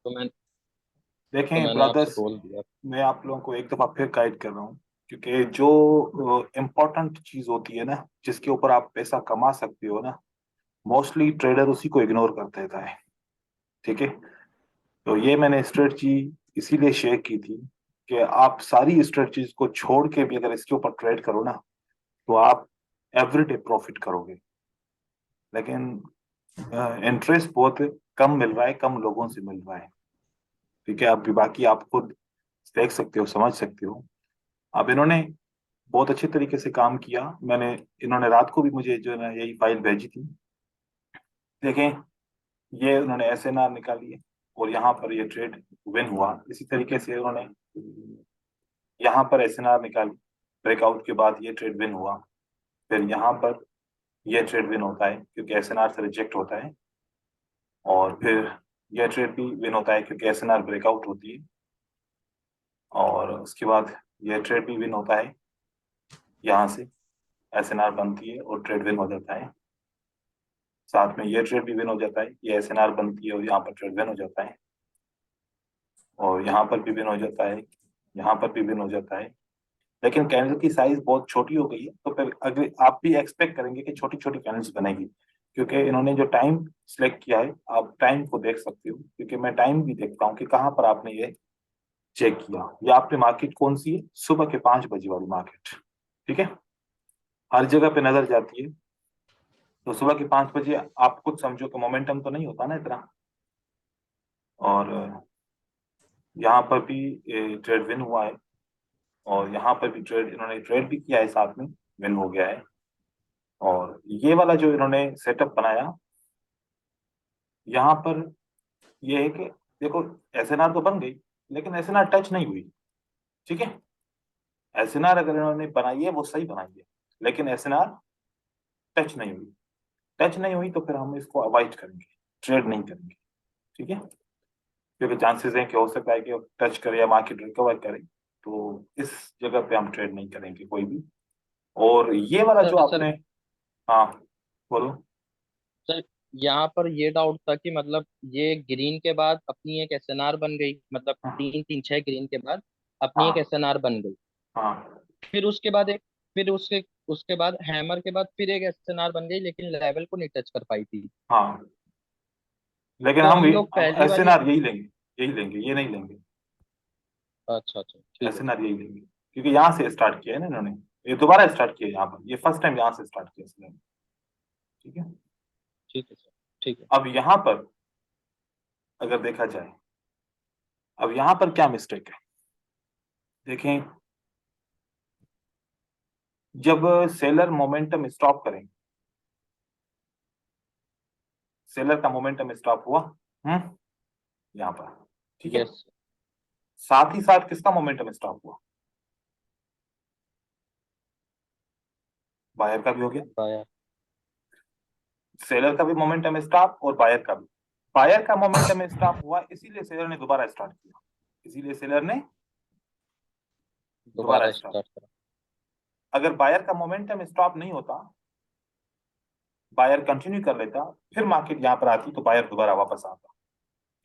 तो मैं तो देखें मैंने आपसे ब्रदर्स, बोल दिया। मैं आप लोगों को एक दफा फिर गाइड कर रहा हूँ, क्योंकि जो इम्पोर्टेंट चीज होती है ना, जिसके ऊपर आप पैसा कमा सकते हो ना, मोस्टली ट्रेडर उसी को इग्नोर कर देता है। ठीक है। तो ये मैंने स्ट्रेटजी इसीलिए शेयर की थी कि आप सारी स्ट्रेटजीज को छोड़ के भी अगर इसके ऊपर ट्रेड करो ना, तो आप एवरीडे प्रॉफिट करोगे। लेकिन इंटरेस्ट बहुत कम मिल रहा है, कम लोगों से मिल रहा है। ठीक है। अभी बाकी आप खुद देख सकते हो, समझ सकते हो। अब इन्होंने बहुत अच्छे तरीके से काम किया। मैंने इन्होंने रात को भी मुझे जो है ना यही फाइल भेजी थी। देखें, ये उन्होंने एसएनआर निकाली है और यहाँ पर ये ट्रेड विन हुआ। इसी तरीके से उन्होंने यहाँ पर एसएनआर निकाली, ब्रेकआउट के बाद ये ट्रेड विन हुआ। फिर यहाँ पर ये ट्रेड विन होता है क्योंकि एसएनआर से रिजेक्ट होता है। और फिर यह ट्रेड भी विन होता है क्योंकि एसएनआर ब्रेकआउट होती है। और उसके बाद यह ट्रेड भी विन होता है, यहाँ से एसएनआर बनती है और ट्रेड विन हो जाता है। साथ में ये ट्रेड भी विन हो जाता है, ये एसएनआर बनती है और यहाँ पर ट्रेड विन हो जाता है। और यहाँ पर भी विन हो जाता है, यहाँ पर भी विन हो जाता है। लेकिन कैंडल की साइज बहुत छोटी हो गई है, तो फिर अगर आप भी एक्सपेक्ट करेंगे कि छोटी छोटी कैंडल्स बनेगी, क्योंकि इन्होंने जो टाइम सिलेक्ट किया है, आप टाइम को देख सकते हो, क्योंकि मैं टाइम भी देखता हूँ कि कहाँ पर आपने ये चेक किया। ये आपने मार्केट कौन सी है, सुबह के 5 बजे वाली मार्केट। ठीक है। हर जगह पे नजर जाती है। तो सुबह के 5 बजे आप कुछ समझो कि मोमेंटम तो नहीं होता ना इतना। और यहाँ पर भी ट्रेड विन हुआ है, और यहाँ पर भी ट्रेड इन्होंने ट्रेड भी किया है, साथ में विन हो गया है। और ये वाला जो इन्होंने सेटअप बनाया, यहाँ पर ये है कि देखो, एसएनआर तो बन गई, लेकिन एसएनआर टच नहीं हुई। ठीक है। एसएनआर अगर इन्होंने बनाई है वो सही बनाई है, लेकिन एसएनआर टच नहीं हुई। टच नहीं हुई तो फिर हम इसको अवॉइड करेंगे, ट्रेड नहीं करेंगे। ठीक है। क्योंकि चांसेस हैं कि हो सकता है कि टच करे या मार्केट रिकवर करे। तो इस जगह पे हम ट्रेड नहीं करेंगे कोई भी। और ये वाला जो सर सर आपने, हाँ बोलो। सर, यहाँ पर ये डाउट था कि मतलब ये ग्रीन के बाद अपनी एक एसएनआर बन गई, मतलब हाँ, 3 3 6 ग्रीन के बाद अपनी एक हाँ, एसएनआर बन गई। हाँ, फिर उसके बाद एक फिर उसके उसके बाद हैमर के बाद फिर एक एसएनआर बन गई, लेकिन लेवल को नहीं टच कर पाई थी। हाँ। लेकिन तो हम हम लोग पहली वाली। एसएनआर यही लेंगे, यही लेंगे, ये नहीं लेंगे। अच्छा अच्छा, ठीक है सर। एसएनआर यही लेंगे, क्योंकि यहाँ से स्टार्ट किया है ना इन्होंने। ये दोबारा स्टार्ट किया है यहाँ पर, ये फर्स्ट टाइम यहाँ से स्टार्ट किया इसने। ठीक है। ठीक है सर। ठीक है। अब यहाँ पर अगर देखा जाए, अब यहाँ पर क्या मिस्टेक है, देखें। जब सेलर मोमेंटम स्टॉप करेंगे, सेलर का मोमेंटम स्टॉप हुआ, हम्म, यहाँ पर। ठीक है। यस। साथ ही साथ किसका मोमेंटम स्टॉप हुआ, बायर का भी हो गया। बाया। सेलर का भी मोमेंटम स्टॉप और बायर का भी। बायर का मोमेंटम स्टॉप हुआ, इसीलिए सेलर ने दोबारा स्टार्ट किया, इसीलिए सेलर ने दोबारा दोबारा स्टार्ट। स्टार्ट करा। अगर बायर का मोमेंटम स्टॉप नहीं होता, बायर कंटिन्यू कर लेता, फिर मार्केट यहाँ पर आती, तो बायर दोबारा वापस आता।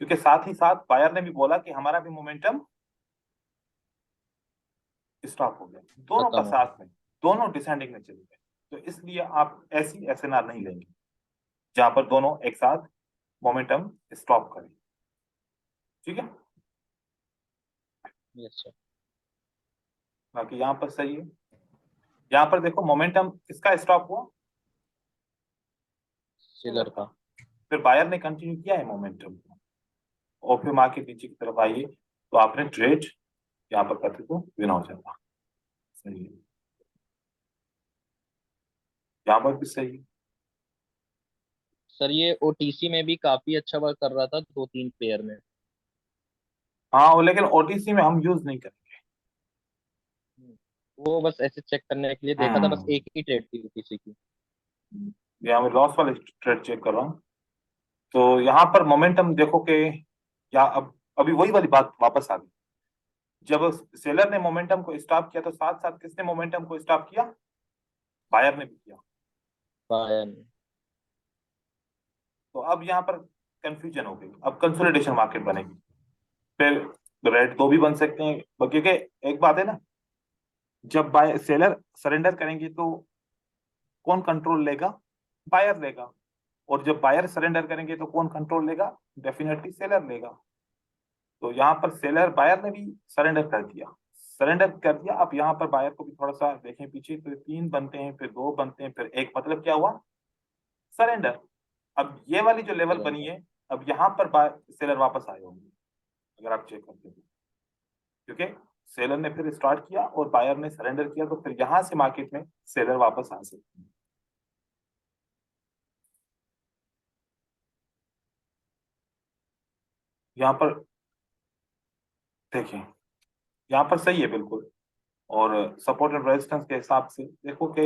क्योंकि साथ ही साथ बायर ने भी बोला कि हमारा भी मोमेंटम स्टॉप हो गया, दोनों खत्म का हो गया। साथ में, दोनों डिसेंडिंग में चले गए। तो इसलिए आप ऐसी एसएनआर नहीं लेंगे जहां पर दोनों एक साथ मोमेंटम स्टॉप करें। ठीक है। Yes sir. बाकी यहाँ पर सही है। यहाँ पर देखो, मोमेंटम किसका स्टॉप हुआ, सेलर सेलर का। का। फिर बायर ने कंटिन्यू किया है मोमेंटम को, और फिर मार्केट नीचे की तरफ आई है, तो आपने ट्रेड यहाँ पर करते तो विन हो जाता। सही है। यहाँ पर भी सही है। सर ये ओटीसी में भी काफी अच्छा वर्क कर रहा था 2 3 पेयर में। हाँ, लेकिन ओटीसी में हम यूज नहीं करेंगे। वो बस ऐसे चेक करने के लिए देखा था, बस हम्म। एक ही ट्रेड थी ओटीसी की। यहाँ मैं लॉस वाले ट्रेड चेक कर रहा हूँ। तो यहाँ पर मोमेंटम देखो कि, या अब अभी वही वाली बात वापस आ गई। जब सेलर ने मोमेंटम को स्टॉप किया, तो साथ साथ किसने मोमेंटम को स्टॉप किया, बायर ने भी किया। बाया ने। तो अब यहाँ पर कंफ्यूजन हो गई, अब कंसोलिडेशन मार्केट बनेगी। फिर रेड दो भी बन सकते हैं, क्योंकि एक बात है ना, जब बाय सेलर सरेंडर करेंगे तो कौन कंट्रोल लेगा? बायर लेगा। और जब बायर सरेंडर करेंगे तो कौन कंट्रोल लेगा? डेफिनेटली सेलर लेगा। तो यहाँ पर सेलर बायर ने भी सरेंडर कर दिया, सरेंडर कर दिया। अब यहाँ पर बायर को भी थोड़ा सा देखें पीछे, फिर तीन बनते हैं, फिर दो बनते हैं, फिर एक, मतलब क्या हुआ? सरेंडर। अब ये वाली जो लेवल बनी सरेंडर। है, अब यहाँ पर सेलर वापस आए होंगे, अगर आप चेक करते हो, क्योंकि सेलर ने फिर स्टार्ट किया और बायर ने सरेंडर किया, तो फिर यहाँ से मार्केट में सेलर वापस आ सकते हैं। यहाँ पर देखिए, यहाँ पर सही है बिल्कुल। और सपोर्ट एंड रेजिस्टेंस के हिसाब से देखो कि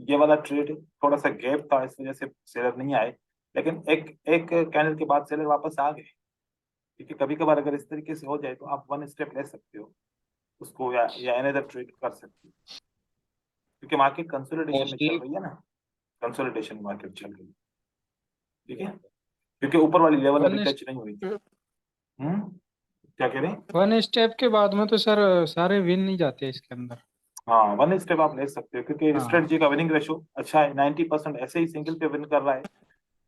ये वाला ट्रेड थोड़ा सा गैप था, इस वजह से सेलर नहीं आए। लेकिन एक एक कैंडल के बाद सेलर वापस आ गए, क्योंकि कभी कभार अगर इस तरीके से हो जाए तो आप वन स्टेप ले सकते हो उसको, या अनदर ट्रेड कर सकते हो, क्योंकि मार्केट कंसोलिडेशन में चल मोस्टली। रही है ना। कंसोलिडेशन मार्केट चल रही है, ठीक है, क्योंकि ऊपर वाली लेवल अभी वन टच नहीं हुई थी। हम्म। क्या कह रहे हैं? वन स्टेप के बाद में तो सर सारे विन नहीं जाते इसके अंदर। हाँ, वन स्टेप आप ले सकते हो, क्योंकि हाँ। स्ट्रेटजी का विनिंग रेशो अच्छा है, 90% ऐसे ही सिंगल पे विन कर रहा है।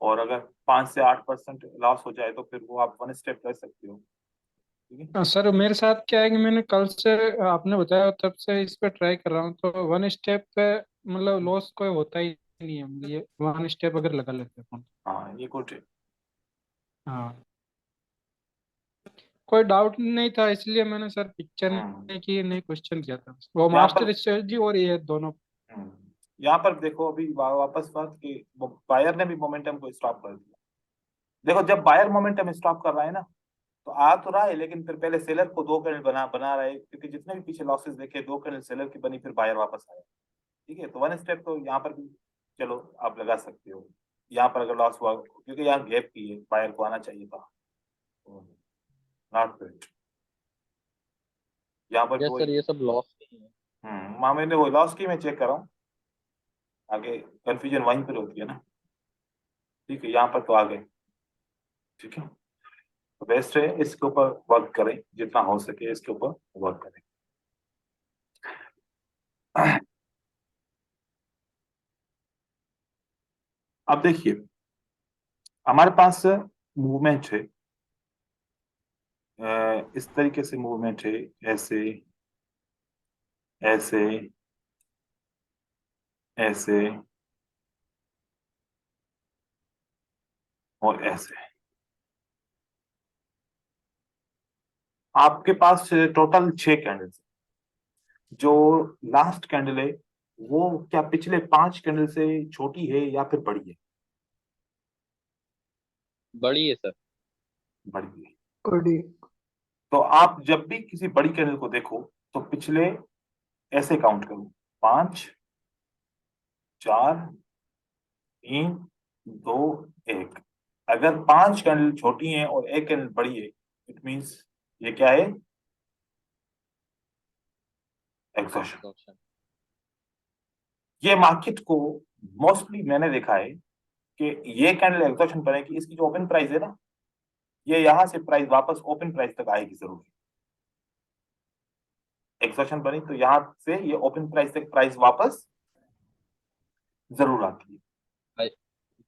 और अगर 5 से 8% लॉस हो जाए तो फिर वो आप वन स्टेप ले सकते हो, ठीक है। सर मेरे साथ क्या है कि मैंने कल से आपने बताया तब से इस पे ट्राई कर रहा हूँ, तो वन स्टेप पे मतलब लॉस कोई होता ही नहीं है, मतलब ये वन स्टेप अगर लगा लेते हैं अपन। हाँ, ये गुड है। हाँ। कोई डाउट नहीं था इसलिए मैंने सर पिक्चर हम्म। नहीं की, नहीं क्वेश्चन किया था, वो यहाँ पर मास्टर स्ट्रेटजी और ये दोनों। हम्म, यहाँ पर देखो, अभी वापस बात कि बायर ने भी मोमेंटम को स्टॉप कर दिया। देखो, जब बायर मोमेंटम स्टॉप कर रहा है ना, तो आ तो रहा है, लेकिन फिर पहले सेलर को दो कैंडल बना बना रहा है, क्योंकि जितने भी पीछे लॉसेस देखे, दो कैंडल सेलर की बनी, फिर बायर वापस आया। ठीक है, तो वन स्टेप तो यहाँ पर भी चलो आप लगा सकते हो। यहाँ पर अगर लॉस हुआ, क्योंकि यहाँ गैप की है, बायर को आना चाहिए था, नॉट गुड। यहाँ पर यस कोई सर, ये सब लॉस नहीं है। हाँ, मैंने वो लॉस की मैं चेक कर रहा हूँ, आगे कंफ्यूजन वहीं पर होती है ना। ठीक है, यहाँ पर तो आ गए, ठीक है। तो बेस्ट है, इसके ऊपर वर्क करें, जितना हो सके इसके ऊपर वर्क करें। अब देखिए, हमारे पास मूवमेंट है, इस तरीके से मूवमेंट है, ऐसे, ऐसे, ऐसे, और ऐसे। आपके पास टोटल 6 कैंडल्स। जो लास्ट कैंडल है, वो क्या पिछले 5 कैंडल से छोटी है या फिर बड़ी है? बड़ी है सर। बड़ी है। कड़ी। तो आप जब भी किसी बड़ी कैंडल को देखो, तो पिछले ऐसे काउंट करो, 5, 4, 3, 2, 1। अगर 5 कैंडल छोटी हैं और एक कैंडल बड़ी है, इट मीन्स ये क्या है? एग्जॉशन। एग्जॉशन। ये मार्केट को मोस्टली मैंने देखा है कि ये कैंडल एग्जॉशन बनेगी, इसकी जो ओपन प्राइस है ना, ये यहाँ से प्राइस वापस ओपन प्राइस तक आएगी जरूर। एग्जॉशन बनी तो यहाँ से ये ओपन प्राइस तक प्राइस वापस जरूर आती है। इसी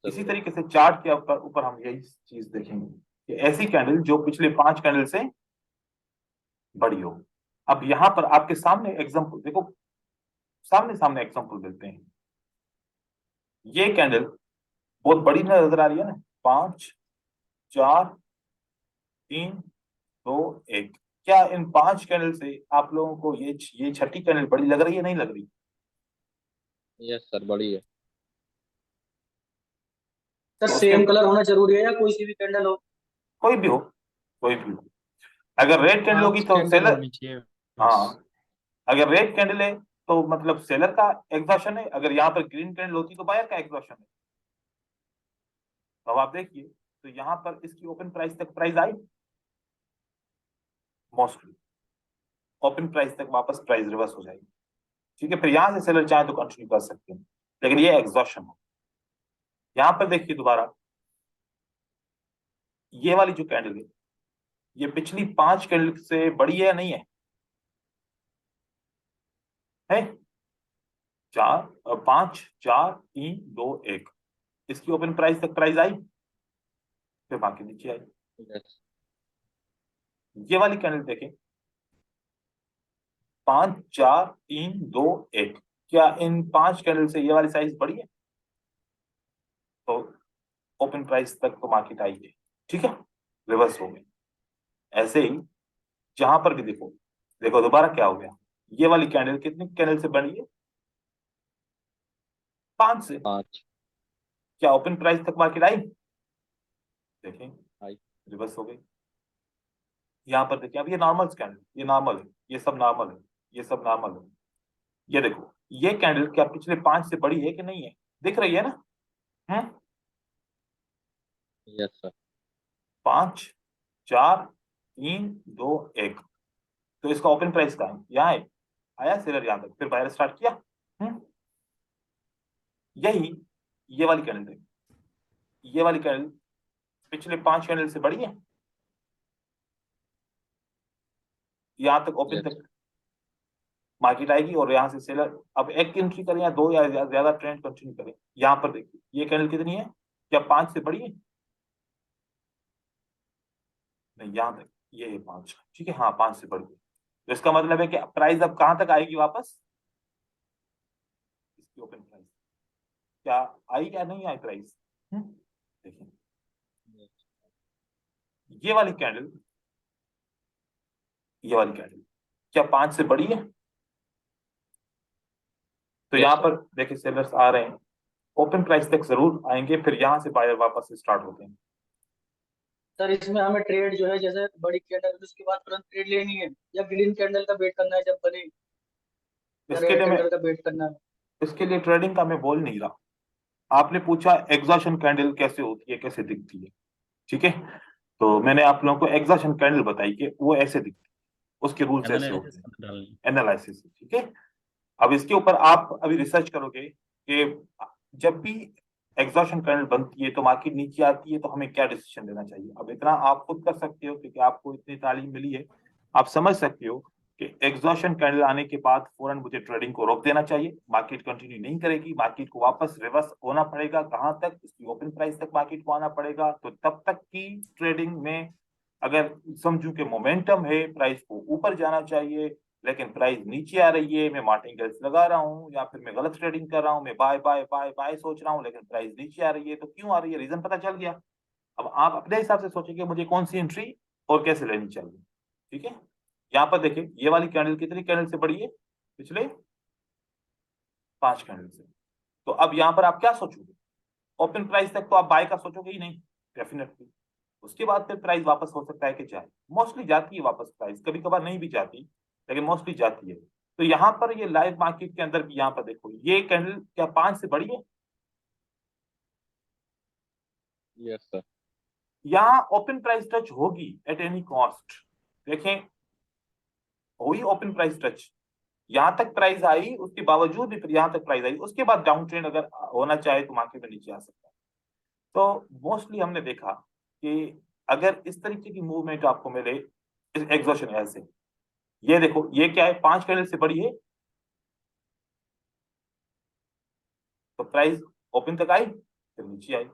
जरूर है। तरीके से चार्ट के ऊपर ऊपर हम यही चीज देखेंगे कि ऐसी कैंडल जो पिछले 5 कैंडल से बड़ी हो। अब यहाँ पर आपके सामने एग्जांपल देखो, सामने सामने एग्जांपल देते हैं। ये कैंडल बहुत बड़ी नजर आ रही है ना, 5, 4, 3, 2, 1। क्या इन 5 कैंडल से आप लोगों को ये छठी कैंडल बड़ी लग रही है, नहीं लग रही? यस सर, बड़ी है। सर तो उसके सेम कलर होना जरूरी है या कोई सी भी कैंडल हो? कोई भी हो, कोई भी हो। अगर रेड कैंडल होगी 5 तो कैंडल सेलर, होनी चाहिए बस। हाँ, अगर रेड कैंडल है तो मतलब सेलर का एग्जॉशन है, अगर यहाँ पर ग्रीन कैंडल होती तो बायर का एग्जॉशन है। तो अब आप देखिए, तो यहाँ पर इसकी ओपन प्राइस तक price I, mostly open price तक वापस प्राइस रिवर्स हो जाएगी। ठीक है, फिर यहाँ से सेलर चाहे तो कंटिन्यू कर सकते हैं, लेकिन ये एग्जॉशन हो। यहाँ पर देखिए दोबारा, ये वाली जो कैंडल है, ये पिछली 5 कैंडल से बड़ी है या नहीं है 5 4 3 2 1। इसकी ओपन प्राइस तक प्राइस आई, फिर बाकी नीचे आई। यस। ये वाली कैंडल देखें, 5 4 3 2 1। क्या इन 5 कैंडल से ये वाली साइज बड़ी है? तो ओपन प्राइस तक तो मार्केट आई है, ठीक है, रिवर्स हो गई। ऐसे ही जहां पर भी देखो, देखो दोबारा क्या हो गया, ये वाली कैंडल कितनी कैंडल से बनी है? 5 से। 5। क्या ओपन प्राइस तक मार्केट आई? देखें, आई। रिवर्स हो गई। यहाँ पर देखिए, अब ये नॉर्मल कैंडल, ये नॉर्मल है, ये सब नॉर्मल है, ये सब नॉर्मल है। ये देखो, ये कैंडल क्या पिछले 5 से बड़ी है कि नहीं है? दिख रही है ना? हम्म। Yes sir. 5 4 3 2 1। तो इसका ओपन प्राइस कहाँ है? यहाँ है, आया सेलर यहाँ तक, फिर बायर स्टार्ट किया। हम्म। यही ये वाली कैंडल है, ये वाली कैंडल पिछले 5 कैंडल से बड़ी है। यहाँ तक ओपन यस। तक मार्केट आएगी और यहाँ से सेलर अब एक एंट्री करें या दो या ज्यादा ट्रेंड कंटिन्यू करें। यहाँ पर देखिए, ये कैंडल कितनी है? क्या 5 से बड़ी है? नहीं, यहाँ तक ये है 5, ठीक है, हाँ 5 से बड़ी है। तो इसका मतलब है कि प्राइस अब कहां तक आएगी वापस? इसकी ओपन प्राइस क्या आई या नहीं आई प्राइस? देखिए, ये वाली कैंडल, ये वाली कैंडल क्या 5 से बड़ी है? तो यस यहाँ सर। पर देखिए सेलर्स आ रहे हैं, ओपन प्राइस तक जरूर आएंगे, फिर यहाँ से बायर वापस से स्टार्ट होते हैं। सर इसमें हमें ट्रेड जो है जैसे बड़ी कैंडल उसके बाद तुरंत ट्रेड लेनी है, या ग्रीन कैंडल का वेट करना है जब बने, या इसके रेड लिए मैं कैंडल का वेट करना है? इसके लिए ट्रेडिंग का मैं बोल नहीं रहा। आपने पूछा एग्जॉशन कैंडल कैसे होती है, कैसे दिखती है, ठीक है, तो मैंने आप लोगों को एग्जॉशन कैंडल बताई कि वो ऐसे दिखती है, उसके रूल्स ऐसे एनालिसिस होते हैं, डालनी। एनालिसिस, ठीक है। अब इसके ऊपर आप अभी रिसर्च करोगे कि जब भी एग्जॉशन कैंडल बनती है तो मार्केट नीचे आती है तो हमें क्या डिसीजन लेना चाहिए। अब इतना आप खुद कर सकते हो क्योंकि आपको इतनी तालीम मिली है, आप समझ सकते हो कि एग्जॉशन कैंडल आने के बाद फौरन मुझे ट्रेडिंग को रोक देना चाहिए, मार्केट कंटिन्यू नहीं करेगी, मार्केट को वापस रिवर्स होना पड़ेगा। कहां तक? इसकी ओपन प्राइस तक मार्केट को आना पड़ेगा। तो तब तक की ट्रेडिंग में अगर समझू कि मोमेंटम है, प्राइस को ऊपर जाना चाहिए, लेकिन प्राइस नीचे आ रही है, मैं मार्टिंगल्स लगा रहा हूँ या फिर मैं गलत ट्रेडिंग कर रहा हूँ, मैं बाय बाय बाय बाय सोच रहा हूँ, लेकिन प्राइस नीचे आ रही है, तो क्यों आ रही है? रीजन पता चल गया। अब आप अपने हिसाब से सोचेंगे मुझे कौन सी एंट्री और कैसे लेनी चाहिए, ठीक है। यहाँ पर देखिए, ये वाली कैंडल कितनी कैंडल से बड़ी है? पिछले 5 कैंडल से। तो अब यहाँ पर आप क्या सोचोगे? ओपन प्राइस तक तो आप बाय का सोचोगे ही नहीं, डेफिनेटली। उसके बाद फिर प्राइस वापस हो सकता है कि जाए, मोस्टली जाती है वापस प्राइस, कभी कभार नहीं भी जाती, लेकिन मोस्टली जाती है। तो यहाँ पर ये लाइव मार्केट के अंदर भी यहाँ पर देखो, ये कैंडल क्या 5 से बड़ी है? Yes sir. यहाँ ओपन प्राइस टच होगी एट एनी कॉस्ट। देखें, हुई ओपन प्राइस टच, यहाँ तक प्राइस आई, उसके बावजूद भी फिर यहाँ तक प्राइस आई, उसके बाद डाउन ट्रेंड अगर होना चाहे तो मार्केट में नीचे आ सकता है। तो मोस्टली हमने देखा कि अगर इस तरीके की मूवमेंट आपको मिले, एग्जॉशन ऐसे, ये देखो, ये क्या है? 5 कैंडल से बड़ी है, तो प्राइस ओपन तक आई, फिर नीचे आई।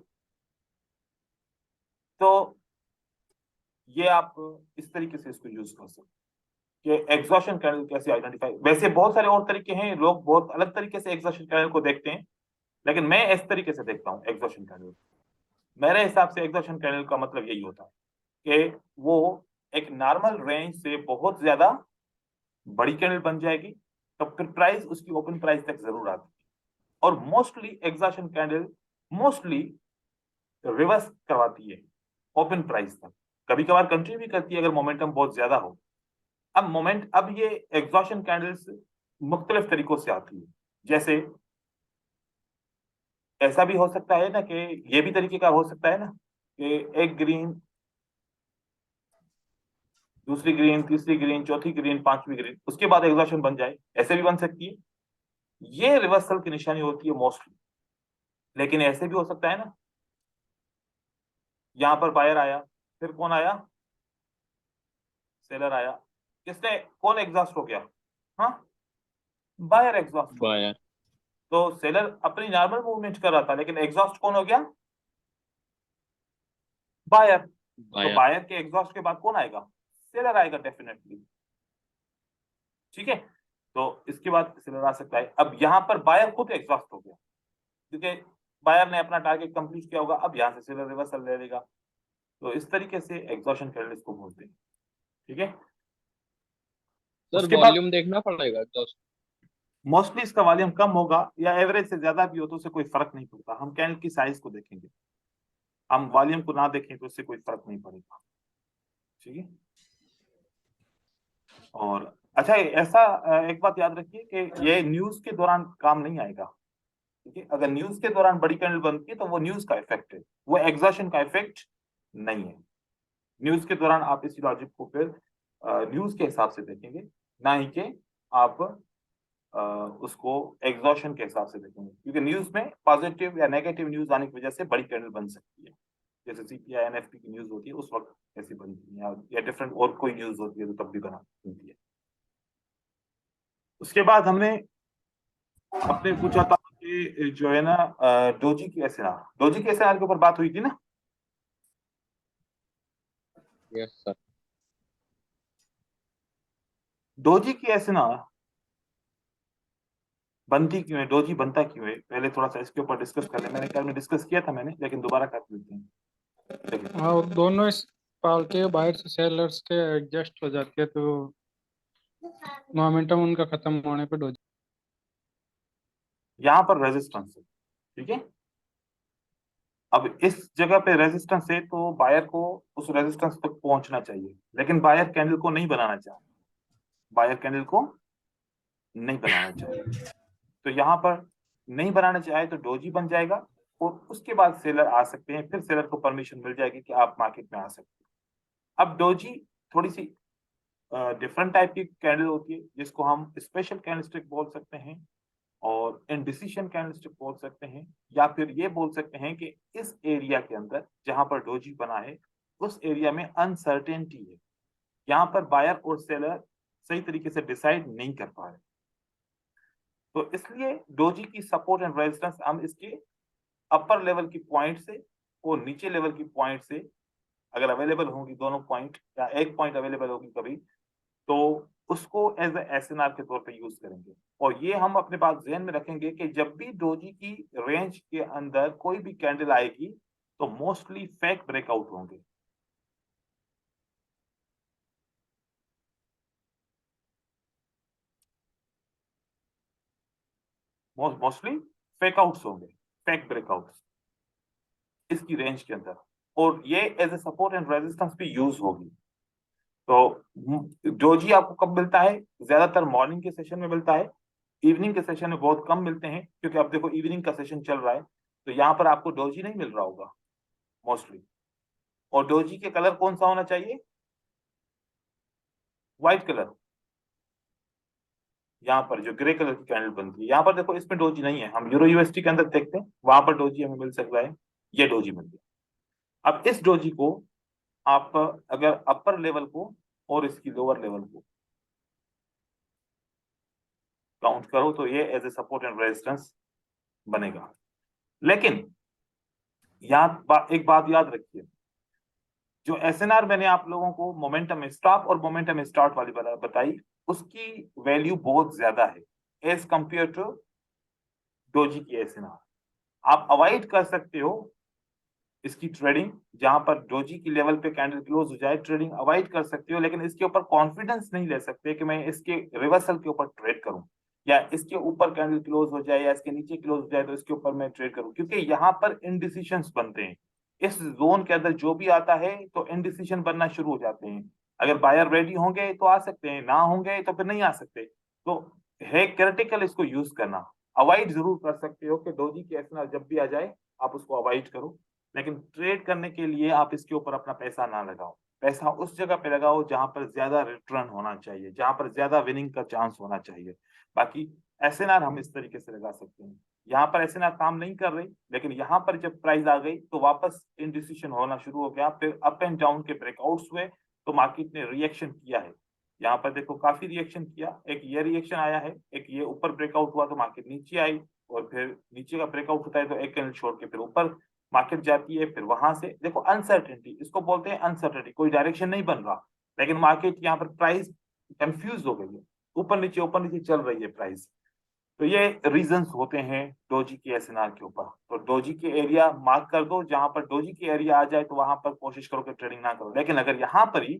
तो ये आप इस तरीके से इसको यूज कर सकते कि एग्जॉशन कैंडल कैसे आइडेंटिफाई। वैसे बहुत सारे और तरीके हैं, लोग बहुत अलग तरीके से एग्जॉशन कैंडल को देखते हैं, लेकिन मैं इस तरीके से देखता हूँ एग्जॉशन कैंडल। मेरे हिसाब से एग्जॉशन कैंडल का मतलब यही होता है कि वो एक नॉर्मल रेंज से बहुत ज्यादा बड़ी कैंडल बन जाएगी, तो फिर प्राइस उसकी ओपन प्राइस तक जरूर आती है। और mostly exhaustion candle mostly reverse करवाती है ओपन प्राइस तक, कभी कभार कंटिन्यू भी करती है अगर मोमेंटम बहुत ज्यादा हो। अब ये एग्जॉशन कैंडल्स मुख्तलिफ तरीकों से आती है। जैसे ऐसा भी हो सकता है ना कि ये भी तरीके का हो सकता है ना कि एक ग्रीन, दूसरी ग्रीन, तीसरी ग्रीन, चौथी ग्रीन, पांचवी ग्रीन, उसके बाद एग्जॉशन बन जाए, ऐसे भी बन सकती है। ये रिवर्सल की निशानी होती है मोस्टली। लेकिन ऐसे भी हो सकता है ना, यहां पर बायर आया, फिर कौन आया? सेलर आया, किसने, कौन एग्जॉस्ट हो गया, हाँ बायर एग्जॉस्ट हो गया। बायर। तो सेलर अपनी नॉर्मल मूवमेंट कर रहा था, लेकिन एग्जॉस्ट कौन हो गया, बायर। तो बायर। बायर के एग्जॉस्ट के बाद कौन आएगा, सेलर आएगा डेफिनेटली, ठीक है। तो इसके बाद सेलर आ सकता है। अब यहाँ पर बायर खुद एग्जॉस्ट हो गया, क्योंकि बायर ने अपना टारगेट कंप्लीट किया होगा, अब यहाँ से सेलर रिवर्सल ले लेगा। तो इस तरीके से एग्जॉशन कैंडल इसको बोलते हैं, ठीक है। सर उसके बाद वॉल्यूम देखना पड़ेगा एग्जॉस्ट। मोस्टली इसका वॉल्यूम कम होगा या एवरेज से ज्यादा भी हो तो उससे कोई फर्क नहीं पड़ता, हम कैंडल की साइज को देखेंगे, हम वॉल्यूम को ना देखें तो उससे कोई फर्क नहीं पड़ेगा, ठीक है। और अच्छा, ऐसा एक बात याद रखिए कि ये न्यूज के दौरान काम नहीं आएगा, ठीक है। अगर न्यूज के दौरान बड़ी कैंडल बनती है तो वो न्यूज का इफेक्ट है, वो एग्जॉशन का इफेक्ट नहीं है। न्यूज के दौरान आप इसी लॉजिक को फिर न्यूज के हिसाब से देखेंगे, ना ही कि आप उसको एग्जॉशन के हिसाब से देखेंगे, क्योंकि न्यूज में पॉजिटिव या नेगेटिव न्यूज आने की वजह से बड़ी कैंडल बन सकती है। जैसे सीपीआई एनएफपी की न्यूज होती है उस वक्त ऐसी बनती है, या डिफरेंट और कोई न्यूज होती है तो तब भी बनती है। उसके बाद हमने अपने पूछा था कि जो है ना डोजी की एसएनआर के ऊपर बात हुई थी ना। Yes sir. डोजी की एसएनआर बनती क्यों है, डोजी बनता क्यों है, पहले थोड़ा सा इसके ऊपर डिस्कस कर ले। मैंने कल में डिस्कस किया था मैंने, लेकिन दोबारा कर लेते हैं, देखिए। हाँ, वो दोनों इस पार्टी के बाहर से सेलर्स के एडजस्ट हो जाते हैं, तो मोमेंटम उनका खत्म होने पे डोजी। यहाँ पर रेजिस्टेंस है, ठीक है। अब इस जगह पे रेजिस्टेंस है तो बायर को उस रेजिस्टेंस तक पहुंचना चाहिए, लेकिन बायर कैंडल को नहीं बनाना चाहे, बायर कैंडल को नहीं बनाना चाहे। तो यहाँ पर नहीं बनाना चाहे तो डोजी बन जाएगा, और उसके बाद सेलर आ सकते हैं, फिर सेलर को परमिशन मिल जाएगी कि आप मार्केट में आ सकते हैं। अब डोजी थोड़ी सी डिफरेंट टाइप की कैंडल होती है, जिसको हम स्पेशल कैंडलस्टिक बोल सकते हैं, और इनडिसीजन कैंडलस्टिक बोल सकते हैं, या फिर ये बोल सकते हैं कि इस एरिया के अंदर जहां पर डोजी बना है उस एरिया में अनसर्टेनिटी है, यहाँ पर बायर और सेलर सही तरीके से डिसाइड नहीं कर पा रहे। तो इसलिए डोजी की सपोर्ट एंड रेजिस्टेंस हम इसके अपर लेवल की पॉइंट से और नीचे लेवल की पॉइंट से, अगर अवेलेबल होंगी दोनों पॉइंट या एक पॉइंट अवेलेबल होगी कभी, तो उसको एज एसएनआर के तौर पे यूज करेंगे। और ये हम अपने पास ध्यान में रखेंगे कि जब भी डोजी की रेंज के अंदर कोई भी कैंडल आएगी तो मोस्टली फेक ब्रेकआउट होंगे। मोस्टली फेक आउट्स होंगे, फेक ब्रेकआउट्स इसकी रेंज के अंदर, और ये as a support and resistance भी यूज होगी। तो डोजी आपको कब मिलता है, ज्यादातर मॉर्निंग के सेशन में मिलता है, इवनिंग के सेशन में बहुत कम मिलते हैं, क्योंकि अब देखो इवनिंग का सेशन चल रहा है, तो यहाँ पर आपको डोजी नहीं मिल रहा होगा मोस्टली। और डोजी के कलर कौन सा होना चाहिए, व्हाइट कलर। यहाँ पर जो ग्रे कलर की कैंडल बनती है, यहाँ पर देखो इसमें डोजी नहीं है, हम यूरो यूएसटी के अंदर देखते हैं वहां पर डोजी हमें मिल सकता है, ये डोजी मिल गया। अब इस डोजी को आप अगर अपर लेवल को और इसकी लोअर लेवल को काउंट करो तो ये as a support and resistance बनेगा। लेकिन एक बात याद रखिए, जो एसएनआर मैंने आप लोगों को मोमेंटम स्टॉप और मोमेंटम स्टार्ट वाली बताई, उसकी वैल्यू बहुत ज्यादा है एज कंपेयर टू डोजी की एसएनआर। आप अवॉइड कर सकते हो इसकी ट्रेडिंग, जहां पर डोजी की लेवल पे कैंडल क्लोज हो जाए, ट्रेडिंग अवॉइड कर सकते हो, लेकिन इसके ऊपर कॉन्फिडेंस नहीं ले सकते कि मैं इसके रिवर्सल के ऊपर ट्रेड करूं, या इसके ऊपर कैंडल क्लोज हो जाए या इसके नीचे क्लोज हो जाए तो इसके ऊपर मैं ट्रेड करूं, क्योंकि यहाँ पर इनडिसीजंस बनते हैं। इस जोन के अंदर जो भी आता है तो इनडिसीजन बनना शुरू हो जाते हैं। अगर बायर रेडी होंगे तो आ सकते हैं, ना होंगे तो फिर नहीं आ सकते। तो है क्रिटिकल इसको यूज करना। अवॉइड जरूर कर सकते हो कि डोजी की एसएनआर जब भी आ जाए आप उसको अवॉइड करो, लेकिन ट्रेड करने के लिए आप इसके ऊपर अपना पैसा ना लगाओ। पैसा उस जगह पे लगाओ जहां पर ज्यादा रिटर्न होना चाहिए, जहां पर ज्यादा विनिंग का चांस होना चाहिए। बाकी एसएनआर हम इस तरीके से लगा सकते हैं। यहाँ पर एसएनआर काम नहीं कर रही, लेकिन यहाँ पर जब प्राइस आ गई तो वापस इनडिसीजन होना शुरू हो गया, फिर अप एंड डाउन के ब्रेकआउट्स हुए, तो मार्केट ने रिएक्शन किया है। यहाँ पर देखो काफी रिएक्शन किया, एक ये रिएक्शन आया है, एक ये ऊपर ब्रेकआउट हुआ तो मार्केट नीचे आई, और फिर नीचे का ब्रेकआउट होता है तो एक कैंडल छोड़ के फिर ऊपर मार्केट जाती है। फिर वहां से देखो अनसर्टेनिटी, इसको बोलते हैं अनसर्टेनिटी, कोई डायरेक्शन नहीं बन रहा, लेकिन मार्केट यहाँ पर प्राइस कंफ्यूज हो गई है, ऊपर नीचे चल रही है प्राइस। तो ये रीजंस होते हैं डोजी के एसएनआर के ऊपर। तो डोजी के एरिया मार्क कर दो, जहां पर डोजी के एरिया आ जाए तो वहां पर कोशिश करो कि ट्रेडिंग ना करो। लेकिन अगर यहाँ पर ही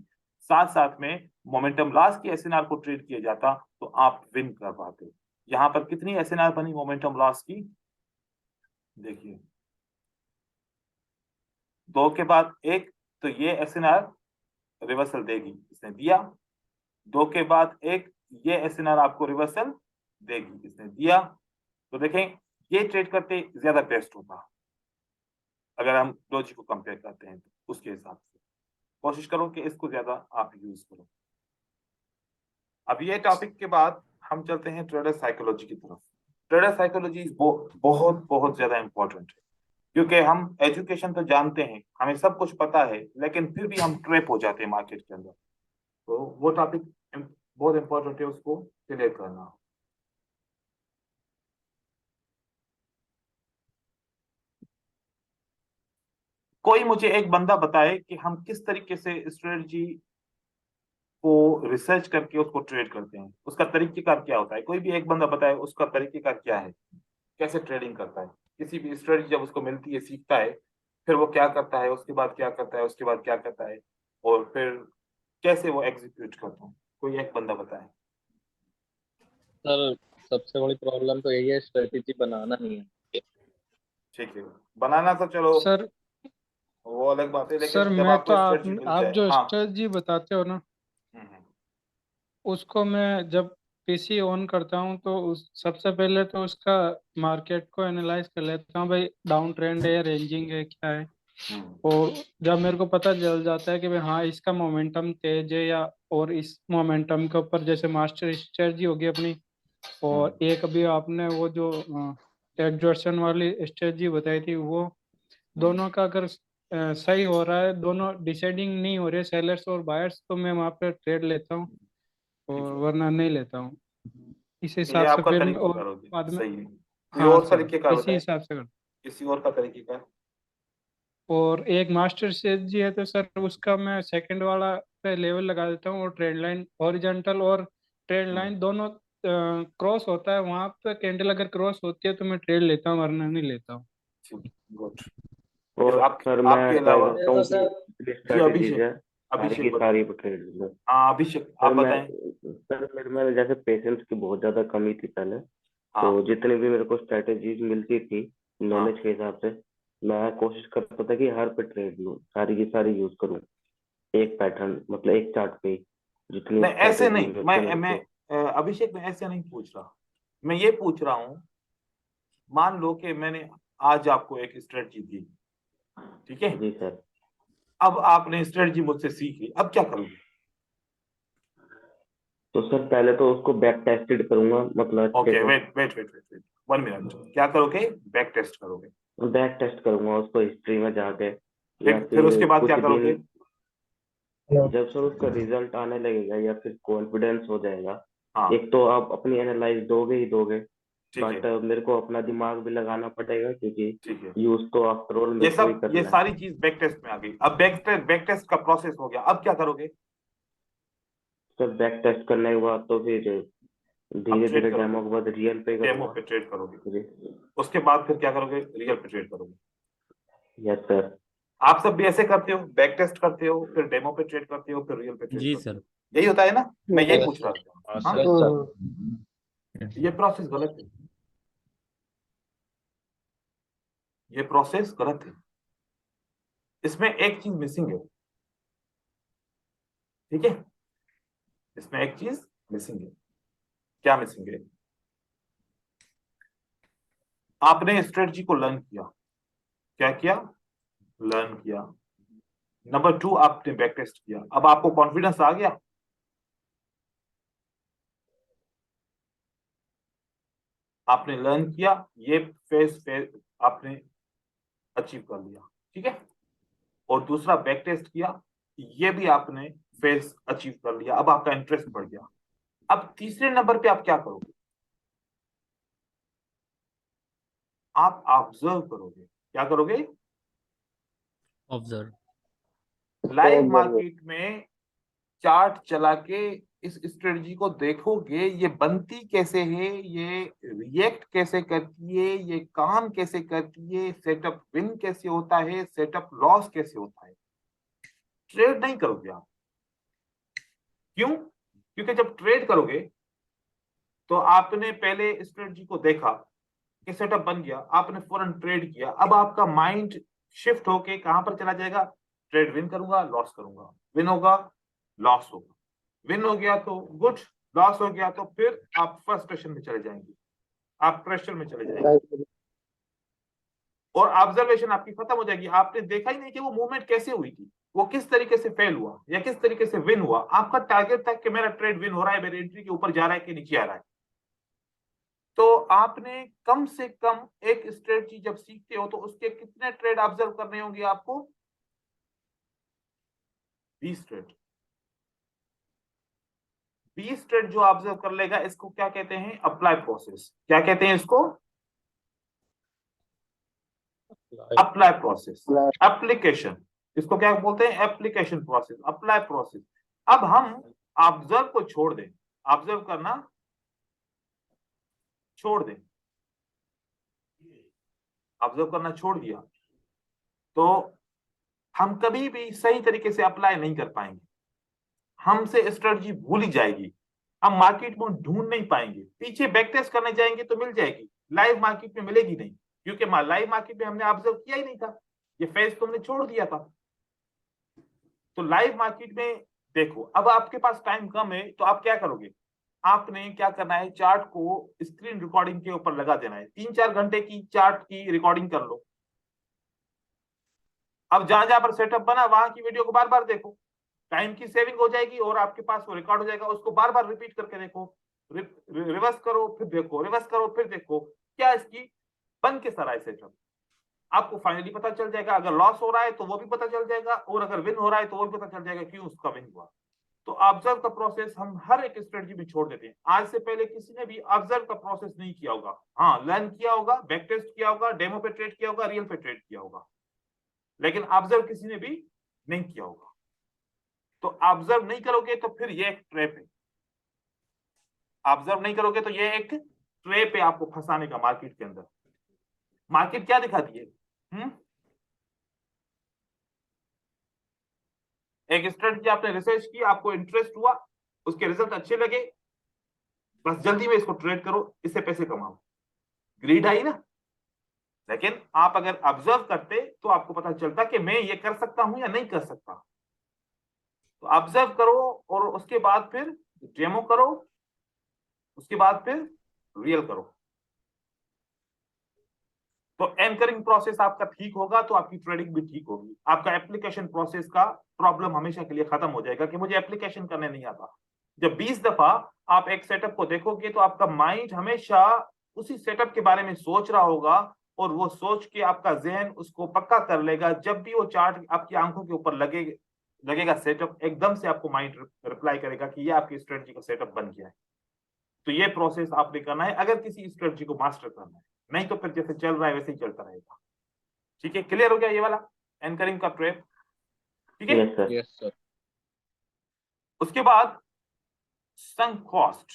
साथ साथ में मोमेंटम लॉस की एसएनआर को ट्रेड किया जाता तो आप विन कर पाते। यहाँ पर कितनी एसएनआर बनी मोमेंटम लॉस की, देखिए 2 के बाद 1, तो ये एसएनआर रिवर्सल देगी, इसने दिया। 2 के बाद 1, ये एसएनआर आपको रिवर्सल देगी, इसने दिया। तो देखें ये ट्रेड करते ज्यादा बेस्ट होता अगर हम डोजी को कंपेयर करते हैं तो उसके हिसाब से कोशिश करो कि इसको ज्यादा आप यूज करो। अब ये टॉपिक के बाद हम चलते हैं ट्रेडर साइकोलॉजी की तरफ। ट्रेडर साइकोलॉजी बहुत बहुत ज्यादा इंपॉर्टेंट है, क्योंकि हम एजुकेशन तो जानते हैं, हमें सब कुछ पता है, लेकिन फिर भी हम ट्रैप हो जाते हैं मार्केट के अंदर। तो वो टॉपिक बहुत इंपॉर्टेंट है, उसको क्लियर करना। कोई मुझे एक बंदा बताए कि हम किस तरीके से स्ट्रेटजी को रिसर्च करके उसको ट्रेड करते हैं, उसका तरीकेकार क्या होता है। कोई भी एक बंदा बताए उसका तरीकेकार क्या है, कैसे ट्रेडिंग करता है। किसी भी स्ट्रेटजी जब उसको मिलती है, सीखता है, फिर वो क्या करता है, उसके बाद क्या करता है, उसके बाद क्या करता है, और फिर कैसे वो एग्जीक्यूट करता है। कोई एक बंदा बताए। सर सबसे बड़ी प्रॉब्लम तो यही है, स्ट्रेटेजी बनाना नहीं है। ठीक है, बनाना तो चलो सर वो अलग बात है, लेकिन सर जब मैं तो आपको स्ट्रेटजी मिल आप जाए। जो हाँ। स्ट्रेटजी बताते हो ना, हम्म। उसको मैं जब पीसी ऑन करता हूँ तो उस सबसे पहले तो उसका मार्केट को एनालाइज कर लेता हूँ, भाई डाउन ट्रेंड है या रेंजिंग है क्या है। हम्म। और जब मेरे को पता चल जाता है कि भाई हाँ इसका मोमेंटम तेज है, या और इस मोमेंटम के ऊपर जैसे मास्टर स्ट्रेटजी होगी अपनी, हम्म। और एक अभी आपने वो जो एग्जॉर्शन वाली स्ट्रेटजी बताई थी, वो हम्म। दोनों का अगर सही हो रहा है, दोनों डिसाइडिंग नहीं हो रहे सेलर्स और बायर्स, तो मैं वहाँ पे ट्रेड लेता हूँ, ठीक और है, वरना नहीं लेता हूँ। इस ये हिसाब से आपका फिर मैं और तरीकेकार हो गया, बाद में। सही है। कोई हाँ और सर, तरीकेकार होता इसी है, हिसाब से करता किसी और का तरीकेकार। हूँ। और एक मास्टर स्ट्रेटजी है तो सर उसका मैं सेकंड वाला पे लेवल लगा देता हूँ, और ट्रेड लाइन हॉरिजॉन्टल और ट्रेड हम्म। लाइन दोनों क्रॉस होता है, वहां पे कैंडल अगर क्रॉस होती है तो मैं ट्रेड लेता हूँ, वरना नहीं लेता हूँ। गुड। फिर और आप सर मैं आपके ट्राई अलावा। करता देखो हूँ कि सर, जितनी जी स्ट्रेटेजीज अभिषेक, है सारी की अभिषेक बताओ। सारी ट्रेड लूँ। हाँ अभिषेक सर आप मैं बताएं। सर मेरे में जैसे पेशेंस की बहुत ज्यादा कमी थी पहले। तो हाँ। जितनी भी मेरे को स्ट्रेटेजीज मिलती थी नॉलेज हाँ। के हिसाब से, मैं कोशिश करता था कि हर पे ट्रेड लूँ, सारी की सारी यूज करूँ एक पैटर्न, मतलब एक चार्ट पे ही जितनी नहीं ऐसे स्ट्रेटेजी नहीं, मिलती है मेरे मैं को। अभिषेक मैं ऐसे नहीं पूछ रहा। मैं ये पूछ रहा हूँ, मान लो कि मैंने आज आपको एक स्ट्रेटजी दी, ठीक है। जी सर। अब आपने स्ट्रेटजी मुझसे सीख ली, अब क्या करोगे। तो सर पहले तो उसको बैक टेस्टेड करूंगा, मतलब अच्छे ओके, से wait wait wait wait wait 1 minute. क्या करोगे, बैक टेस्ट करोगे। बैक टेस्ट करूंगा उसको हिस्ट्री में जाके, या फिर फिर उसके बाद कुछ क्या करोगे। दिन जब सर उसका रिजल्ट आने लगेगा या फिर कॉन्फिडेंस हो जाएगा। हाँ। एक तो आप अपनी एनालाइज दोगे ही दोगे, ठीक है। बट मेरे को अपना दिमाग भी लगाना पड़ेगा, क्योंकि ठीक है, यूज तो आफ्टर ऑल ये मेरे को ही सब ये करना है। सारी चीज बैक टेस्ट में आ गई। अब बैक टेस्ट का प्रोसेस हो गया, अब क्या करोगे। सर बैक टेस्ट करने के बाद तो फिर अब धीरे ट्रेड धीरे करोगे, डेमो के बाद रियल पे डेमो करूंगा। पे ट्रेड करोगे। जी। उसके बाद फिर क्या करोगे, रियल पे ट्रेड करोगे। Yes sir. आप सब भी ऐसे करते हो, बैक टेस्ट करते हो, फिर डेमो पे ट्रेड करते हो, फिर रियल पे ट्रेड जी करते सर। हो। यही होता है ना, मैं यही यस पूछ रहा सर। था। हाँ हाँ, सर। Yes sir. ये प्रोसेस गलत है, ये प्रोसेस गलत है। इसमें एक चीज मिसिंग है, ठीक है। इसमें एक चीज मिसिंग है। क्या मिसिंग है। आपने स्ट्रेटजी को लर्न किया, क्या किया, लर्न किया। नंबर 2, आपने बैक टेस्ट किया, अब आपको कॉन्फिडेंस आ गया। आपने लर्न किया, ये फेस फेस आपने अचीव कर लिया, ठीक है। और दूसरा बैक टेस्ट किया, ये भी आपने फेज अचीव कर लिया, अब आपका इंटरेस्ट बढ़ गया। अब तीसरे नंबर पे आप क्या करोगे? आप ऑब्जर्व करोगे। क्या करोगे? ऑब्जर्व। लाइव मार्केट में चार्ट चला के इस स्ट्रेटजी को देखोगे, ये बनती कैसे है, ये रिएक्ट कैसे करती है, ये काम कैसे करती है, सेटअप विन कैसे होता है, सेटअप लॉस कैसे होता है। ट्रेड नहीं करोगे आप। क्यों? क्योंकि जब ट्रेड करोगे तो आपने पहले स्ट्रेटजी को देखा कि सेटअप बन गया, आपने फौरन ट्रेड किया, अब आपका माइंड शिफ्ट होके कहां पर चला जाएगा? ट्रेड विन करूंगा, लॉस करूंगा, विन होगा, लॉस होगा, विन हो गया तो गुड, लॉस हो गया तो फिर आप फ्रस्ट्रेशन में चले जाएंगे, आप प्रेशर में चले जाएंगे और ऑब्जर्वेशन आपकी खत्म हो जाएगी। आपने देखा ही नहीं कि वो मूवमेंट कैसे हुई थी, वो किस तरीके से फेल हुआ या किस तरीके से विन हुआ। आपका टारगेट था कि मेरा ट्रेड विन हो रहा है, मेरी एंट्री के ऊपर जा रहा है कि नीचे आ रहा है। तो आपने कम से कम एक स्ट्रेटजी जब सीखते हो तो उसके कितने ट्रेड ऑब्जर्व करने होंगे आपको? 20 ट्रेड। 20 ट्रेड जो ऑब्जर्व कर लेगा, इसको क्या कहते हैं? Apply process. क्या कहते हैं इसको? Apply process, application. इसको क्या बोलते हैं? Application process, apply process. अब हम ऑब्जर्व को छोड़ दें, ऑब्जर्व करना छोड़ दें, ऑब्जर्व करना छोड़ दिया तो हम कभी भी सही तरीके से अप्लाई नहीं कर पाएंगे, हमसे स्ट्रेटजी भूल ही जाएगी, हम मार्केट में ढूंढ नहीं पाएंगे, पीछे बैक टेस्ट करने जाएंगे तो मिल जाएगी, लाइव मार्केट में मिलेगी नहीं, क्योंकि लाइव मार्केट में हमने ऑब्जर्व किया ही नहीं था, ये फेज तो हमने छोड़ दिया था। तो लाइव मार्केट में देखो, अब आपके पास टाइम कम है तो आप क्या करोगे? आपने क्या करना है? चार्ट को स्क्रीन रिकॉर्डिंग के ऊपर लगा देना है, 3-4 घंटे की चार्ट की रिकॉर्डिंग कर लो। अब जहां जहां पर सेटअप बना वहां की वीडियो को बार बार देखो, टाइम की सेविंग हो जाएगी और आपके पास वो रिकॉर्ड हो जाएगा, उसको बार बार रिपीट करके देखो, रिवर्स करो फिर देखो, रिवर्स करो फिर देखो, क्या इसकी बन के सर है सेटअप। आपको फाइनली पता चल जाएगा, अगर लॉस हो रहा है तो वो भी पता चल जाएगा और अगर विन हो रहा है तो वो भी पता चल जाएगा क्यों उसका विन हुआ। तो ऑब्जर्व का प्रोसेस हम हर एक स्ट्रेटजी में छोड़ देते हैं। आज से पहले किसी ने भी ऑब्जर्व का प्रोसेस नहीं किया होगा, हाँ लर्न किया होगा, बैक टेस्ट किया होगा, डेमो पे ट्रेड किया होगा, रियल पे ट्रेड किया होगा, लेकिन ऑब्जर्व किसी ने भी नहीं किया होगा। तो ऑब्जर्व नहीं करोगे तो फिर ये एक ट्रैप है, ऑब्जर्व नहीं करोगे तो ये एक ट्रैप है आपको फंसाने का मार्केट के अंदर। मार्केट क्या दिखाती है? एक स्ट्रेटजी आपने रिसर्च की, आपको इंटरेस्ट हुआ, उसके रिजल्ट अच्छे लगे, बस जल्दी में इसको ट्रेड करो, इससे पैसे कमाओ, ग्रीड आई ना। लेकिन आप अगर ऑब्जर्व करते तो आपको पता चलता कि मैं ये कर सकता हूं या नहीं कर सकता। तो ऑब्जर्व करो और उसके बाद फिर डेमो करो, उसके बाद फिर रियल करो। तो एंकरिंग प्रोसेस आपका ठीक होगा तो आपकी ट्रेडिंग भी ठीक होगी, आपका एप्लीकेशन प्रोसेस का प्रॉब्लम हमेशा के लिए खत्म हो जाएगा कि मुझे एप्लीकेशन करने नहीं आता। जब 20 दफा आप एक सेटअप को देखोगे तो आपका माइंड हमेशा उसी सेटअप के बारे में सोच रहा होगा और वो सोच के आपका जहन उसको पक्का कर लेगा। जब भी वो चार्ट आपकी आंखों के ऊपर लगेगा सेटअप, एकदम से आपको माइंड रिप्लाई करेगा कि ये आपकी स्ट्रेटजी का सेटअप बन गया है। तो ये प्रोसेस आपने करना है अगर किसी स्ट्रेटजी को मास्टर करना है, नहीं तो फिर जैसे चल रहा है वैसे ही चलता रहेगा। ठीक है, क्लियर हो गया ये वाला एंकरिंग का ट्रैप? ठीक है, यस सर। Yes sir. उसके बाद संक कॉस्ट।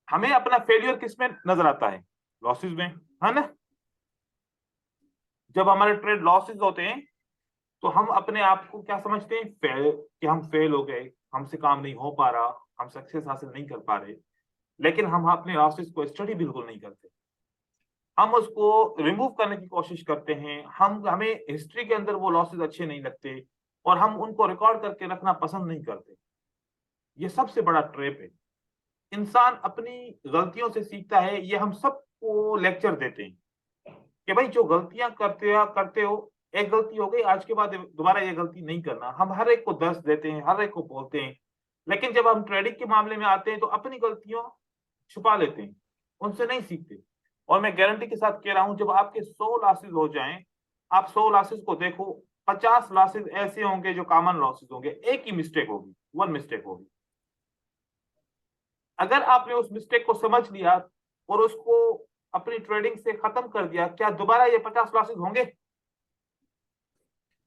हमें अपना फेलियर किस में नजर आता है? लॉसेस में, है ना। जब हमारे ट्रेड लॉसेस होते हैं तो हम अपने आप को क्या समझते हैं? कि हम फेल हो गए, हमसे काम नहीं हो पा रहा, हम सक्सेस हासिल नहीं कर पा रहे। लेकिन हम अपने लॉसेस को स्टडी बिल्कुल नहीं करते, हम उसको रिमूव करने की कोशिश करते हैं। हमें हिस्ट्री के अंदर वो लॉसेस अच्छे नहीं लगते और हम उनको रिकॉर्ड करके रखना पसंद नहीं करते। ये सबसे बड़ा ट्रैप है। इंसान अपनी गलतियों से सीखता है, ये हम सबको लेक्चर देते हैं कि भाई जो गलतियां करते हो, एक गलती हो गई, आज के बाद दोबारा ये गलती नहीं करना। हम हर एक को दर्श देते हैं, हर एक को बोलते हैं, लेकिन जब हम ट्रेडिंग के मामले में आते हैं तो अपनी गलतियों छुपा लेते हैं, उनसे नहीं सीखते। और मैं गारंटी के साथ कह रहा हूं, जब आपके 100 लॉसेज हो जाएं आप 100 लॉसेस को देखो, 50 लॉसेस ऐसे होंगे जो कॉमन लॉसेस होंगे, एक ही मिस्टेक होगी, वन मिस्टेक होगी। अगर आपने उस मिस्टेक को समझ लिया और उसको अपनी ट्रेडिंग से खत्म कर दिया, क्या दोबारा ये 50 लॉसेस होंगे?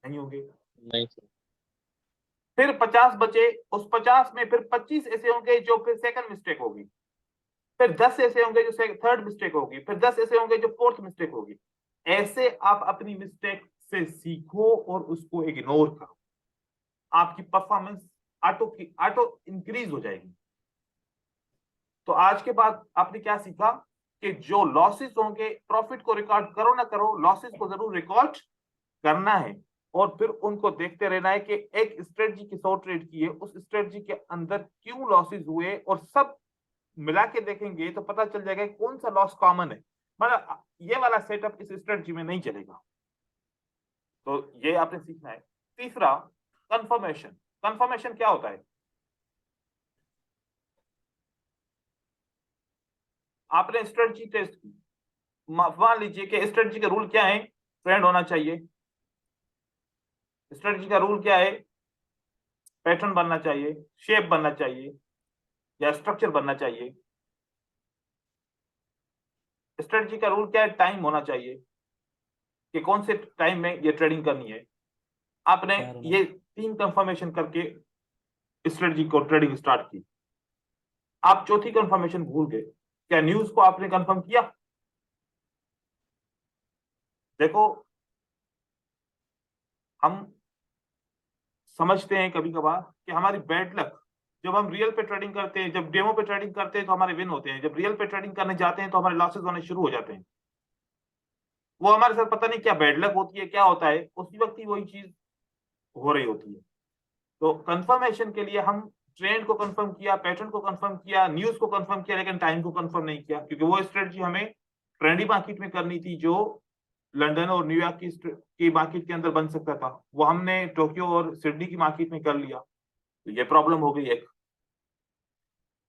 नहीं होंगे। नहीं सर। फिर 50 बचे, उस 50 में फिर 25 ऐसे होंगे जो फिर सेकंड मिस्टेक होगी, फिर 10 ऐसे होंगे जो थर्ड मिस्टेक होगी, फिर 10 ऐसे होंगे जो फोर्थ मिस्टेक होगी। ऐसे आप अपनी मिस्टेक से सीखो और उसको इग्नोर करो, आपकी परफॉर्मेंस ऑटो इंक्रीज हो जाएगी। तो आज के बाद आपने क्या सीखा कि जो लॉसेस होंगे, प्रॉफिट को रिकॉर्ड करो ना करो, लॉसेस को जरूर रिकॉर्ड करना है और फिर उनको देखते रहना है कि एक स्ट्रेटजी की 100 ट्रेड की है, उस स्ट्रेटजी के अंदर क्यों लॉसेस हुए, और सब मिला के देखेंगे तो पता चल जाएगा कि कौन सा लॉस कॉमन है। मतलब ये वाला सेटअप इस स्ट्रेटजी में नहीं चलेगा। तो ये आपने सीखना है। तीसरा, कंफर्मेशन। कंफर्मेशन क्या होता है? आपने स्ट्रेटजी टेस्ट की, मान लीजिए कि स्ट्रेटजी का रूल क्या है? ट्रेंड होना चाहिए। स्ट्रेटजी का रूल क्या है? पैटर्न बनना चाहिए, शेप बनना चाहिए या स्ट्रक्चर बनना चाहिए। स्ट्रेटजी का रूल क्या है? टाइम होना चाहिए कि कौन से टाइम में ये ट्रेडिंग करनी है। आपने ये 3 कंफर्मेशन करके स्ट्रेटजी को ट्रेडिंग स्टार्ट की। आप चौथी कंफर्मेशन भूल गए। क्या न्यूज को आपने कंफर्म किया? देखो, हम समझते हैं कभी कभार कि हमारी बैड लक, जब हम रियल पे ट्रेडिंग करते हैं, जब डेमो पे ट्रेडिंग करते हैं तो हमारे विन होते हैं, जब रियल पे ट्रेडिंग करने जाते हैं तो हमारे लॉसेस होने शुरू हो जाते हैं। वो हमारे साथ पता नहीं क्या बैड लक होती है, क्या होता है, उसी वक्त ही वही चीज हो रही होती है। तो कंफर्मेशन के लिए हम ट्रेंड को कंफर्म किया, पैटर्न को कंफर्म किया, न्यूज को कंफर्म किया, लेकिन टाइम को कंफर्म नहीं किया, क्योंकि वो स्ट्रेटजी हमें ट्रेंडी मार्केट में करनी थी जो लंदन और न्यूयॉर्क की मार्केट के अंदर बन सकता था। वो हमने टोक्यो और सिडनी की मार्केट में कर लिया, तो ये प्रॉब्लम हो गई एक।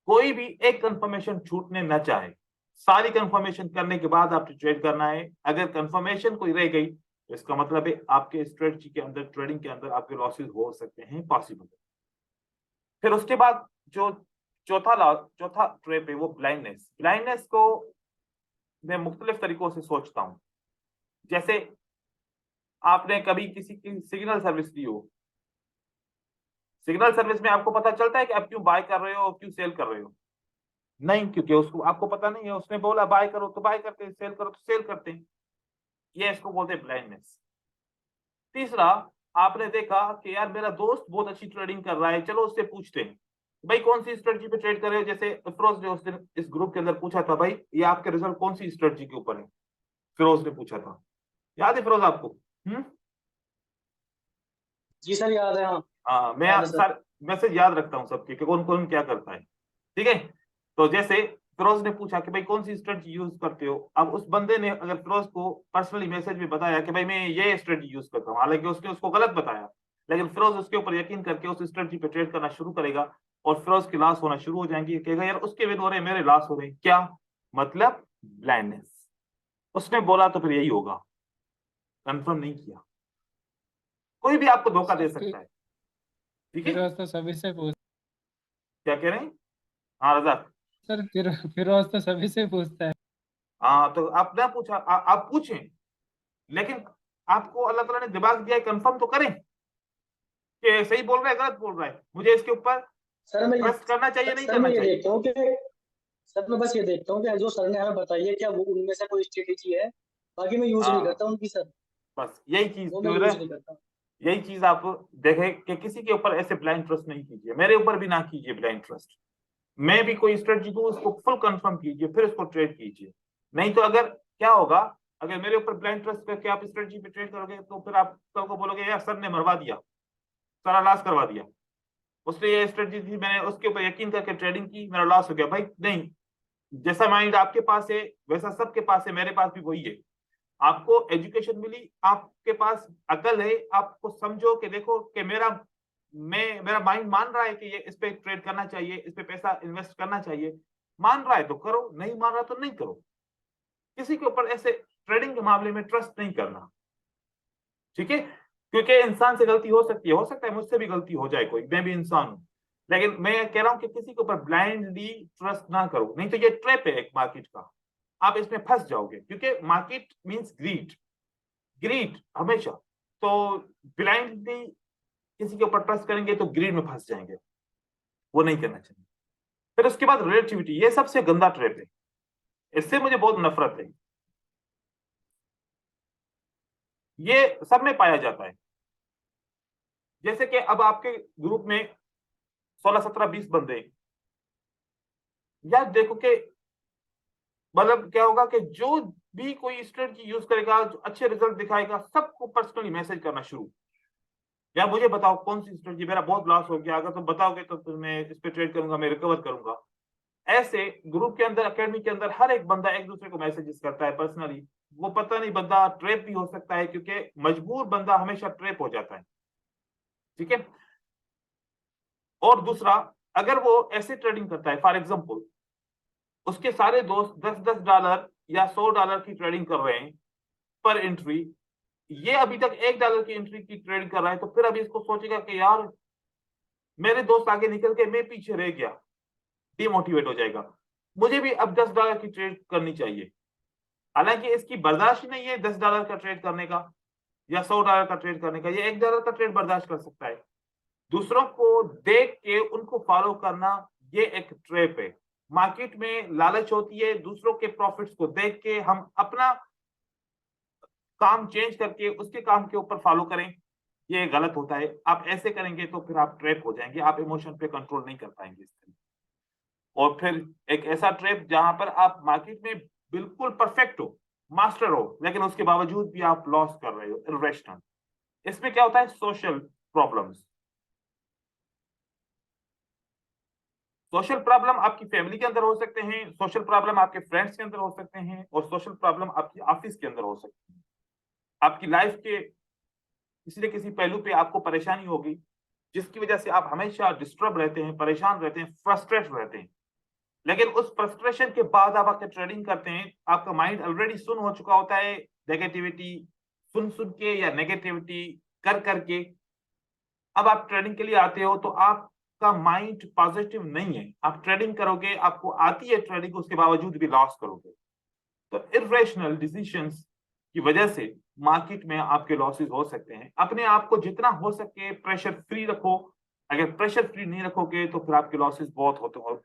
कोई भी एक कंफर्मेशन छूटने न चाहे, सारी कंफर्मेशन करने के बाद आपको ट्रेड करना है। अगर कंफर्मेशन कोई रह गई तो इसका मतलब है आपके स्ट्रेटजी के अंदर, ट्रेडिंग के अंदर आपके लॉसेस हो सकते हैं, पॉसिबल। फिर उसके बाद जो चौथा ट्रेप है वो ब्लाइंडनेस। ब्लाइंडनेस को मैं मुख्तलिफ तरीकों से सोचता हूं। जैसे आपने कभी किसी की सिग्नल सर्विस दी हो, सिग्नल सर्विस में आपको पता चलता है कि आप क्यों बाय कर रहे हो, क्यों सेल कर रहे हो? नहीं, क्योंकि उसको आपको पता नहीं है। उसने बोला बाय करो तो बाय करते हैं, सेल करो तो सेल करते हैं। ये इसको बोलते हैं ब्लाइंडनेस। तीसरा, आपने देखा कि यार मेरा दोस्त बहुत अच्छी ट्रेडिंग कर रहा है, चलो उससे पूछते हैं भाई कौन सी स्ट्रेटजी पे ट्रेड कर रहे हो। जैसे फिरोज ने उस दिन इस ग्रुप के अंदर पूछा था, भाई ये आपके रिजल्ट कौन सी स्ट्रेटजी के ऊपर है? फिरोज ने पूछा था, याद है फिरोज आपको? जी सर, याद है। हाँ, हाँ, मैं याद है सर। सारे मैसेज याद रखता हूँ सबके कि कौन कौन क्या करता है। ठीक है, तो जैसे फिरोज ने पूछा कि भाई कौन सी स्ट्रेटजी यूज करते हो, अब उस बंदे ने अगर फिरोज को पर्सनली मैसेज में बताया कि भाई मैं ये स्ट्रेटजी यूज करता हूँ, हालांकि उसने उसको गलत बताया, लेकिन फिरोज उसके ऊपर यकीन करके उस स्ट्रेटजी पे ट्रेड करना शुरू करेगा और फिरोज की लॉस होना शुरू हो जाएंगी। कहेगा यार उसके विन हो रहे, मेरे लॉस हो रहे, क्या मतलब? ब्लाइंडनेस। उसने बोला तो फिर यही होगा, कंफर्म नहीं किया। कोई भी आपको धोखा दे सकता है। ठीक है, फिरोज तो सभी से पूछ क्या कह रहे हैं? हाँ रजा। सर, फिरोज तो सभी से पूछता है। हाँ, तो आप ना पूछा, आप पूछें, लेकिन आपको अल्लाह ताला ने दिमाग दिया है, कंफर्म तो करें कि सही बोल रहा है गलत बोल रहा है, मुझे इसके ऊपर सर मैं ट्रस्ट करना चाहिए नहीं सर मैं करना ये चाहिए। देखता हूँ कि सर मैं बस ये देखता हूँ कि जो सर ने हमें बताई है क्या वो उनमें से कोई स्ट्रेटेजी है। बाकी मैं यूज नहीं हाँ, करता उनकी सर। बस यही चीज वो मैं जो है, यूज नहीं करता। यही चीज आप देखें कि किसी के ऊपर ऐसे ब्लाइंड ट्रस्ट नहीं कीजिए, मेरे ऊपर भी ना कीजिए ब्लाइंड ट्रस्ट। मैं भी कोई स्ट्रेटजी दूं उसको फुल कंफर्म कीजिए, फिर उसको ट्रेड कीजिए। नहीं तो अगर क्या होगा, अगर मेरे ऊपर ब्लाइंड ट्रस्ट करके आप स्ट्रेटजी पे ट्रेड करोगे तो फिर आप कल को बोलोगे यार सर ने मरवा दिया, सारा लॉस करवा दिया, उसने ये स्ट्रेटजी थी, मैंने उसके ऊपर यकीन करके ट्रेडिंग की, मेरा लॉस हो गया। भाई नहीं, जैसा माइंड आपके पास है वैसा सबके पास है, मेरे पास भी वही है। आपको एजुकेशन मिली, आपके पास अकल है, आपको समझो कि देखो कि मेरा माइंड मान रहा है कि ये इस पे ट्रेड करना चाहिए, इस पे पैसा इन्वेस्ट करना चाहिए। मान रहा है तो करो, नहीं मान रहा तो नहीं करो। किसी के ऊपर ऐसे ट्रेडिंग के मामले में ट्रस्ट नहीं करना। ठीक है, क्योंकि इंसान से गलती हो सकती है, हो सकता है मुझसे भी गलती हो जाए, कोई मैं भी इंसान हूं, लेकिन मैं कह रहा हूं कि किसी के ऊपर ब्लाइंडली ट्रस्ट ना करो, नहीं तो ये ट्रैप है एक मार्केट का, आप इसमें फंस जाओगे, क्योंकि मार्केट मींस ग्रीड, ग्रीड हमेशा, तो ब्लाइंडली किसी के ऊपर ट्रस्ट करेंगे तो ग्रीड में फंस जाएंगे, वो नहीं करना चाहिए। फिर उसके बाद रिलेटिविटी, ये सबसे गंदा ट्रैप है, इससे मुझे बहुत नफरत है, ये सब में पाया जाता है। जैसे कि अब आपके ग्रुप में 16 17 20 बंदे हैं, यार देखो कि मतलब क्या होगा कि जो भी कोई स्ट्रेटजी यूज करेगा, जो अच्छे रिजल्ट दिखाएगा, सबको पर्सनली मैसेज करना शुरू, यार मुझे बताओ कौन सी स्ट्रेटजी, मेरा बहुत लॉस हो गया, अगर तुम बताओगे तो फिर मैं इस पे ट्रेड करूंगा, मैं रिकवर करूंगा। ऐसे ग्रुप के अंदर, एकेडमी के अंदर हर एक बंदा एक दूसरे को मैसेजेस करता है पर्सनली, वो पता नहीं बंदा ट्रैप भी हो सकता है, क्योंकि मजबूर बंदा हमेशा ट्रैप हो जाता है, ठीक है। और दूसरा, अगर वो ऐसे ट्रेडिंग करता है, फॉर एग्जांपल उसके सारे दोस्त $10 या $100 की ट्रेडिंग कर रहे हैं पर एंट्री, ये अभी तक $1 की एंट्री की ट्रेडिंग कर रहा है, तो फिर अभी इसको सोचेगा कि यार मेरे दोस्त आगे निकल के मैं पीछे रह गया, डिमोटिवेट हो जाएगा, मुझे भी अब $10 की ट्रेड करनी चाहिए। हालांकि इसकी बर्दाश्त नहीं है $10 का ट्रेड करने का या $100 का ट्रेड करने का, ये $1 का ट्रेड बर्दाश्त कर सकता है। दूसरों को देख के उनको फॉलो करना, ये एक ट्रैप है। मार्केट में लालच होती है, दूसरों के प्रॉफिट्स को देख के हम अपना काम चेंज करके उसके काम के ऊपर फॉलो करें, ये गलत होता है। आप ऐसे करेंगे तो फिर आप ट्रैप हो जाएंगे, आप इमोशन पे कंट्रोल नहीं कर पाएंगे इस तरह। और फिर एक ऐसा ट्रैप जहां पर आप मार्केट में बिल्कुल परफेक्ट हो, मास्टर हो, लेकिन उसके बावजूद भी आप लॉस कर रहे हो, इरेशनल। इसमें क्या होता है, सोशल प्रॉब्लम्स, सोशल प्रॉब्लम आपकी फैमिली के अंदर हो सकते हैं, सोशल प्रॉब्लम आपके फ्रेंड्स के अंदर हो सकते हैं, और सोशल प्रॉब्लम आपकी ऑफिस के अंदर हो सकती है। आपकी लाइफ के किसी न किसी पहलू पे आपको परेशानी होगी, जिसकी वजह से आप हमेशा डिस्टर्ब रहते हैं, परेशान रहते हैं, फ्रस्ट्रेट रहते हैं। लेकिन उस फ्रस्ट्रेशन के बाद आप आकर ट्रेडिंग करते हैं, आपका माइंड ऑलरेडी सुन हो चुका होता है नेगेटिविटी सुन सुन के या नेगेटिविटी कर करके। अब आप ट्रेडिंग के लिए आते हो तो आपका माइंड पॉजिटिव नहीं है, आप ट्रेडिंग करोगे, आपको आती है ट्रेडिंग, उसके बावजूद भी लॉस करोगे। तो इरेशनल डिसीजंस की वजह से मार्केट में आपके लॉसेस हो सकते हैं। अपने आप को जितना हो सके प्रेशर फ्री रखो, अगर प्रेशर फ्री नहीं रखोगे तो फिर आपके लॉसेस बहुत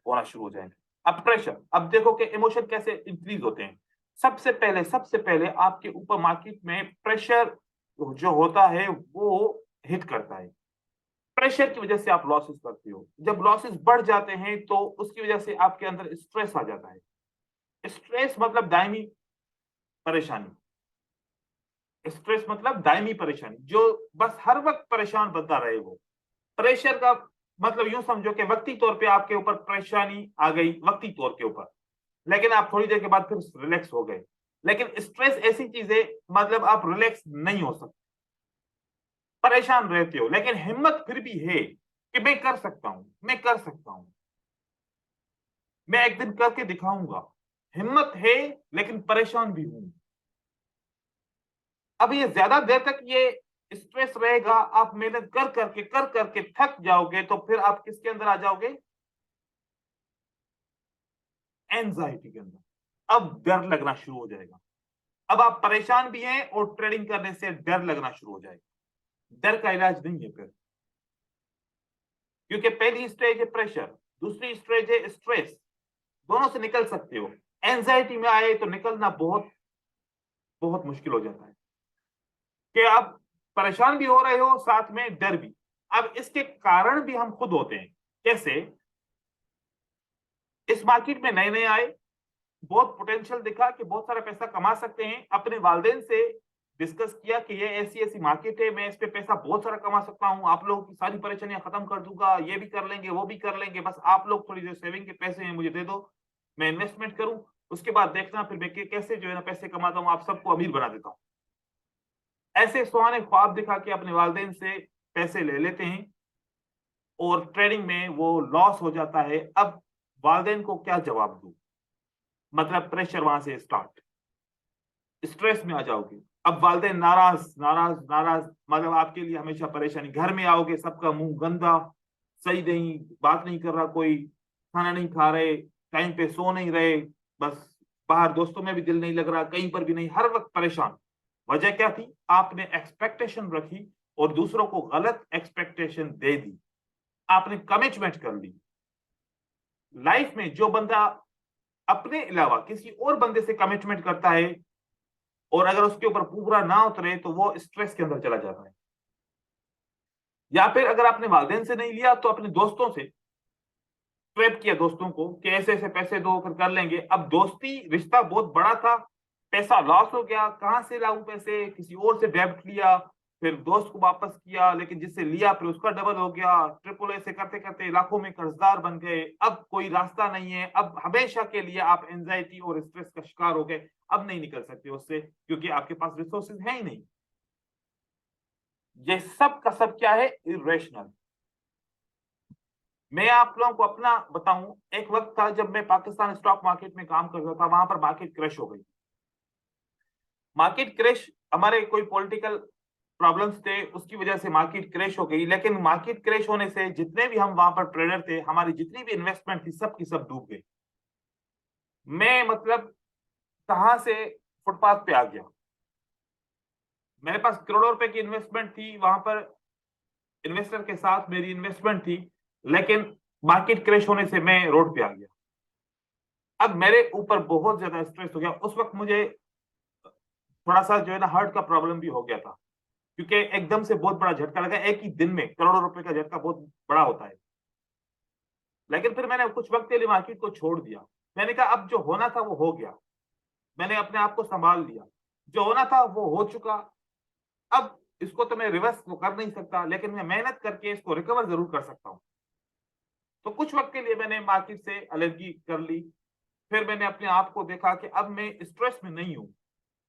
होना शुरू हो जाएंगे। अब प्रेशर, अब देखो कि इमोशन कैसे इंक्रीज होते हैं। सबसे पहले आपके ऊपर मार्केट में प्रेशर जो होता है वो हिट करता है, प्रेशर की वजह से आप लॉसेस करते हो। जब लॉसेस बढ़ जाते हैं तो उसकी वजह से आपके अंदर स्ट्रेस आ जाता है। स्ट्रेस मतलब दायमी परेशानी, स्ट्रेस मतलब दायमी परेशानी, जो बस हर वक्त परेशान बनता रहे वो। प्रेशर का मतलब यूं समझो कि वक्ती तौर पे आपके ऊपर परेशानी आ गई, वक्ती तौर के ऊपर, लेकिन आप थोड़ी देर के बाद फिर रिलैक्स हो गए। लेकिन स्ट्रेस ऐसी चीज है, मतलब आप रिलैक्स नहीं हो सकते, परेशान रहते हो, लेकिन हिम्मत फिर भी है कि मैं कर सकता हूं, मैं कर सकता हूं, मैं एक दिन करके दिखाऊंगा। हिम्मत है लेकिन परेशान भी हूं। अब ये ज्यादा देर तक ये स्ट्रेस रहेगा, आप मेहनत कर करके थक जाओगे, तो फिर आप किसके अंदर आ जाओगे, एंजाइटी के अंदर। अब डर लगना शुरू हो जाएगा, अब आप परेशान भी हैं और ट्रेडिंग करने से डर लगना शुरू हो जाएगा। डर का इलाज नहीं है फिर, क्योंकि पहली स्टेज है प्रेशर, दूसरी स्टेज है स्ट्रेस, दोनों से निकल सकते हो। एंजाइटी में आए तो निकलना बहुत बहुत मुश्किल हो जाता है, कि आप परेशान भी हो रहे हो, साथ में डर भी। अब इसके कारण भी हम खुद होते हैं। कैसे, इस मार्केट में नए नए आए, बहुत पोटेंशियल दिखा कि बहुत सारा पैसा कमा सकते हैं, अपने वालिदैन से डिस्कस किया कि ये ऐसी ऐसी मार्केट है, मैं इस पे पैसा बहुत सारा कमा सकता हूं, आप लोगों की सारी परेशानियां खत्म कर दूंगा, ये भी कर लेंगे वो भी कर लेंगे, बस आप लोग थोड़ी जो सेविंग के पैसे हैं मुझे दे दो, मैं इन्वेस्टमेंट करूं, उसके बाद देखना फिर मैं कैसे जो है ना पैसे कमाता हूं, आप सबको अमीर बना देता हूं। ऐसे सुहाने ख्वाब दिखा के अपने वालिदैन से पैसे ले लेते हैं और ट्रेडिंग में वो लॉस हो जाता है। अब वालिदैन को क्या जवाब दूं, मतलब प्रेशर वहां से स्टार्ट, स्ट्रेस में आ जाओगे। अब वालिदैन नाराज नाराज नाराज, मतलब आपके लिए हमेशा परेशानी। घर में आओगे सबका मुंह गंदा, सही नहीं, बात नहीं कर रहा कोई, खाना नहीं खा रहे, टाइम पे सो नहीं रहे, बस बाहर दोस्तों में भी दिल नहीं लग रहा, कहीं पर भी नहीं, हर वक्त परेशान। वजह क्या थी? आपने एक्सपेक्टेशन रखी और दूसरों को गलत एक्सपेक्टेशन दे दी, आपने कमिटमेंट कर ली। लाइफ में जो बंदा अपने अलावा किसी और बंदे से कमिटमेंट करता है और अगर उसके ऊपर पूरा ना उतरे तो वो स्ट्रेस के अंदर चला जाता है। या फिर अगर आपने वालिदैन से नहीं लिया तो अपने दोस्तों से ट्रैप किया, दोस्तों को कि ऐसे ऐसे पैसे दो फिर कर लेंगे। अब दोस्ती रिश्ता बहुत बड़ा था, पैसा लॉस हो गया, कहां से लाऊं पैसे, किसी और से डेब्ट लिया, फिर दोस्त को वापस किया, लेकिन जिससे लिया फिर उसका डबल हो गया, ट्रिपल ऐसे करते करते लाखों में कर्जदार बन गए। अब कोई रास्ता नहीं है, अब हमेशा के लिए आप एंजाइटी और स्ट्रेस का शिकार हो गए, अब नहीं निकल सकते उससे, क्योंकि आपके पास रिसोर्सेज है ही नहीं। ये सब का सब क्या है? इरेशनल। मैं आप लोगों को अपना बताऊं, एक वक्त था जब मैं पाकिस्तान स्टॉक मार्केट में काम करता था, वहां पर मार्केट क्रैश हो गई। मार्केट क्रैश, हमारे कोई पॉलिटिकल प्रॉब्लम्स थे, उसकी वजह से मार्केट क्रैश हो गई। लेकिन मार्केट क्रैश होने से जितने भी हम वहां पर ट्रेडर थे, हमारी जितनी भी इन्वेस्टमेंट थी, सब की सब डूब गई। मैं मतलब कहां से फुटपाथ पे आ गया। मेरे पास करोड़ों रुपए की इन्वेस्टमेंट थी, वहां पर इन्वेस्टर के साथ मेरी इन्वेस्टमेंट थी, लेकिन मार्केट क्रैश होने से मैं रोड पे आ गया। अब मेरे ऊपर बहुत ज्यादा स्ट्रेस हो गया। उस वक्त मुझे थोड़ा सा जो है ना हार्ट का प्रॉब्लम भी हो गया था, क्योंकि एकदम से बहुत बड़ा झटका लगा। एक ही दिन में करोड़ों रुपए का झटका बहुत बड़ा होता है। लेकिन फिर मैंने कुछ वक्त के लिए मार्केट को छोड़ दिया। मैंने कहा अब जो होना था वो हो गया, मैंने अपने आप को संभाल लिया, जो होना था वो हो चुका। अब इसको तो मैं रिवर्स तो कर नहीं सकता, लेकिन मैं मेहनत करके इसको रिकवर जरूर कर सकता हूं। तो कुछ वक्त के लिए मैंने मार्केट से अलर्जी कर ली। फिर मैंने अपने आप को देखा कि अब मैं स्ट्रेस में नहीं हूं,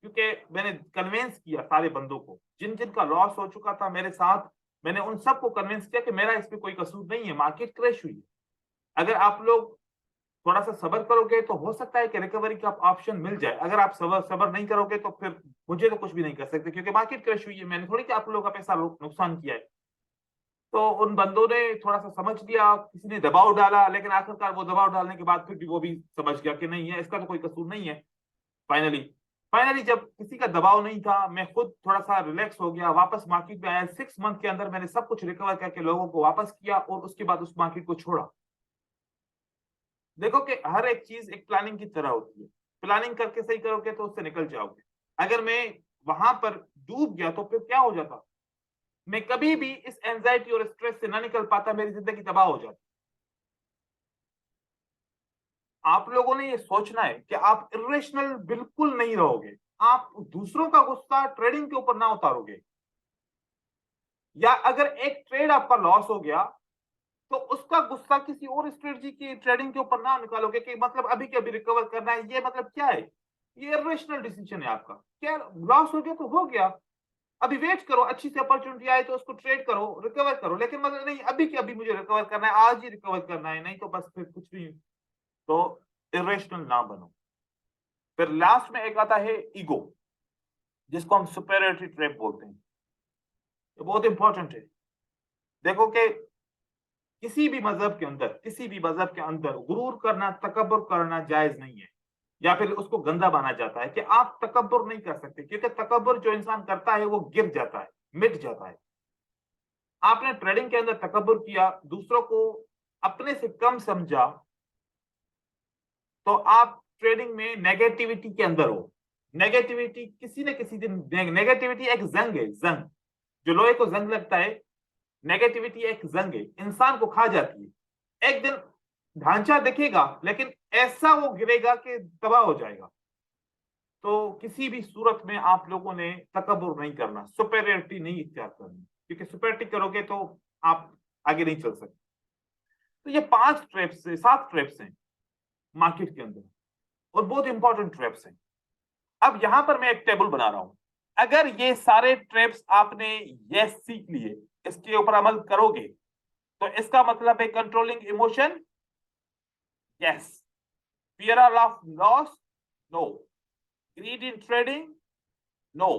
क्योंकि मैंने कन्विंस किया सारे बंदों को, जिन जिन का लॉस हो चुका था मेरे साथ, मैंने उन सबको कन्विंस किया कि मेरा इसमें कोई कसूर नहीं है, मार्केट क्रैश हुई है। अगर आप लोग थोड़ा सा सब्र करोगे तो हो सकता है कि रिकवरी का ऑप्शन मिल जाए। अगर आप सब्र नहीं करोगे तो फिर मुझे तो कुछ भी नहीं कर सकते, क्योंकि मार्केट क्रैश हुई है, मैंने थोड़ी कि आप लोगों का पैसा नुकसान किया है। तो उन बंदों ने थोड़ा सा समझ लिया, किसी ने दबाव डाला, लेकिन आखिरकार वो दबाव डालने के बाद फिर भी वो भी समझ गया कि नहीं है, इसका तो कोई कसूर नहीं है। फाइनली फाइनली जब किसी का दबाव नहीं था, मैं खुद थोड़ा सा रिलैक्स हो गया, वापस मार्केट में आया। 6 मंथ के अंदर मैंने सब कुछ रिकवर करके लोगों को वापस किया और उसके बाद उस मार्केट को छोड़ा। देखो कि हर एक चीज एक प्लानिंग की तरह होती है, प्लानिंग करके सही करोगे तो उससे निकल जाओगे। अगर मैं वहां पर डूब गया तो फिर क्या हो जाता? मैं कभी भी इस एंजाइटी और स्ट्रेस से ना निकल पाता, मेरी जिंदगी तबाह हो जाती। आप लोगों ने ये सोचना है कि आप इरेशनल बिल्कुल नहीं रहोगे, आप दूसरों का गुस्सा ट्रेडिंग के ऊपर ना उतारोगे, या अगर एक ट्रेड आपका लॉस हो गया तो उसका गुस्सा किसी और स्ट्रेटजी की ट्रेडिंग के ऊपर ना निकालोगे कि मतलब अभी के अभी रिकवर करना है। ये मतलब क्या है? ये इरेशनल डिसीजन है आपका। क्या लॉस हो गया तो हो गया, अभी वेट करो, अच्छी सी अपॉर्चुनिटी आए तो उसको ट्रेड करो, रिकवर करो, लेकिन मतलब नहीं अभी के अभी मुझे रिकवर करना है, आज ही रिकवर करना है, नहीं तो बस फिर कुछ भी। तो इरेशनल ना बनो। फिर लास्ट में एक आता है ईगो, जिसको हम सुपेरियरिटी ट्रैप बोलते हैं। ये बहुत इंपॉर्टेंट है। देखो कि किसी भी मजहब के अंदर, किसी भी मजहब के अंदर गुरूर करना, तकब्बुर करना जायज नहीं है, या फिर उसको गंदा माना जाता है कि आप तकब्बुर नहीं कर सकते, क्योंकि तकब्बुर जो इंसान करता है वो गिर जाता है, मिट जाता है। आपने ट्रेडिंग के अंदर तकब्बुर किया, दूसरों को अपने से कम समझा, तो आप ट्रेडिंग में नेगेटिविटी के अंदर हो। नेगेटिविटी किसी न किसी दिन, नेगेटिविटी एक जंग है, जंग जो लोहे को जंग लगता है, नेगेटिविटी एक जंग है, इंसान को खा जाती है। एक दिन ढांचा दिखेगा लेकिन ऐसा वो गिरेगा कि तबाह हो जाएगा। तो किसी भी सूरत में आप लोगों ने तकब्बुर नहीं करना, सुपेरियरिटी नहीं इख्तियार करनी, क्योंकि सुपेरियरिटी करोगे तो आप आगे नहीं चल सकते। तो ये 5 ट्रैप्स से 7 ट्रैप्स हैं मार्केट के अंदर, और बहुत इंपॉर्टेंट ट्रैप्स हैं। अब यहां पर मैं एक टेबल बना रहा हूं। अगर ये सारे ट्रैप्स आपने ये सीख लिए, इसके ऊपर अमल करोगे, तो इसका मतलब है controlling emotion, yes. Fear of loss, no. Greed in trading, no.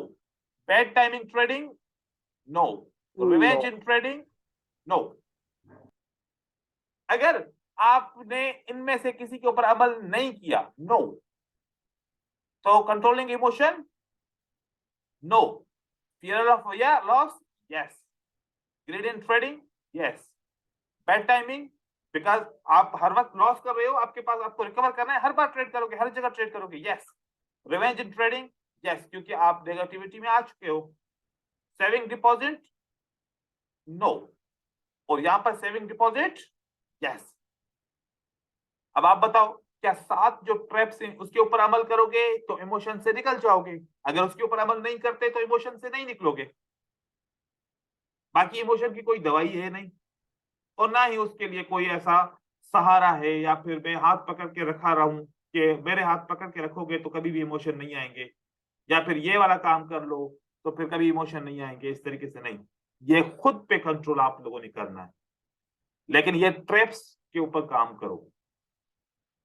Bad timing trading, no. Revenge in trading, no. अगर आपने इनमें से किसी के ऊपर अमल नहीं किया, नो। तो controlling emotion, no. Fear of loss, yes. Greed in trading, yes. Bad timing, because आप हर वक्त लॉस कर रहे हो, आपके पास आपको रिकवर करना है, हर बार ट्रेड करोगे, हर जगह ट्रेड करोगे, yes. Revenge in trading, yes, क्योंकि आप नेगेटिविटी में आ चुके हो। Saving deposit, no. और यहां पर सेविंग डिपॉजिट, यस। अब आप बताओ, क्या 7 जो ट्रैप्स हैं उसके ऊपर अमल करोगे तो इमोशन से निकल जाओगे, अगर उसके ऊपर अमल नहीं करते तो इमोशन से नहीं निकलोगे। बाकी इमोशन की कोई दवाई है नहीं, और ना ही उसके लिए कोई ऐसा सहारा है, या फिर मैं हाथ पकड़ के रखा रहूं कि मेरे हाथ पकड़ के रखोगे तो कभी भी इमोशन नहीं आएंगे, या फिर ये वाला काम कर लो तो फिर कभी इमोशन नहीं आएंगे, इस तरीके से नहीं। ये खुद पे कंट्रोल आप लोगों ने करना है, लेकिन ये ट्रैप्स के ऊपर काम करो।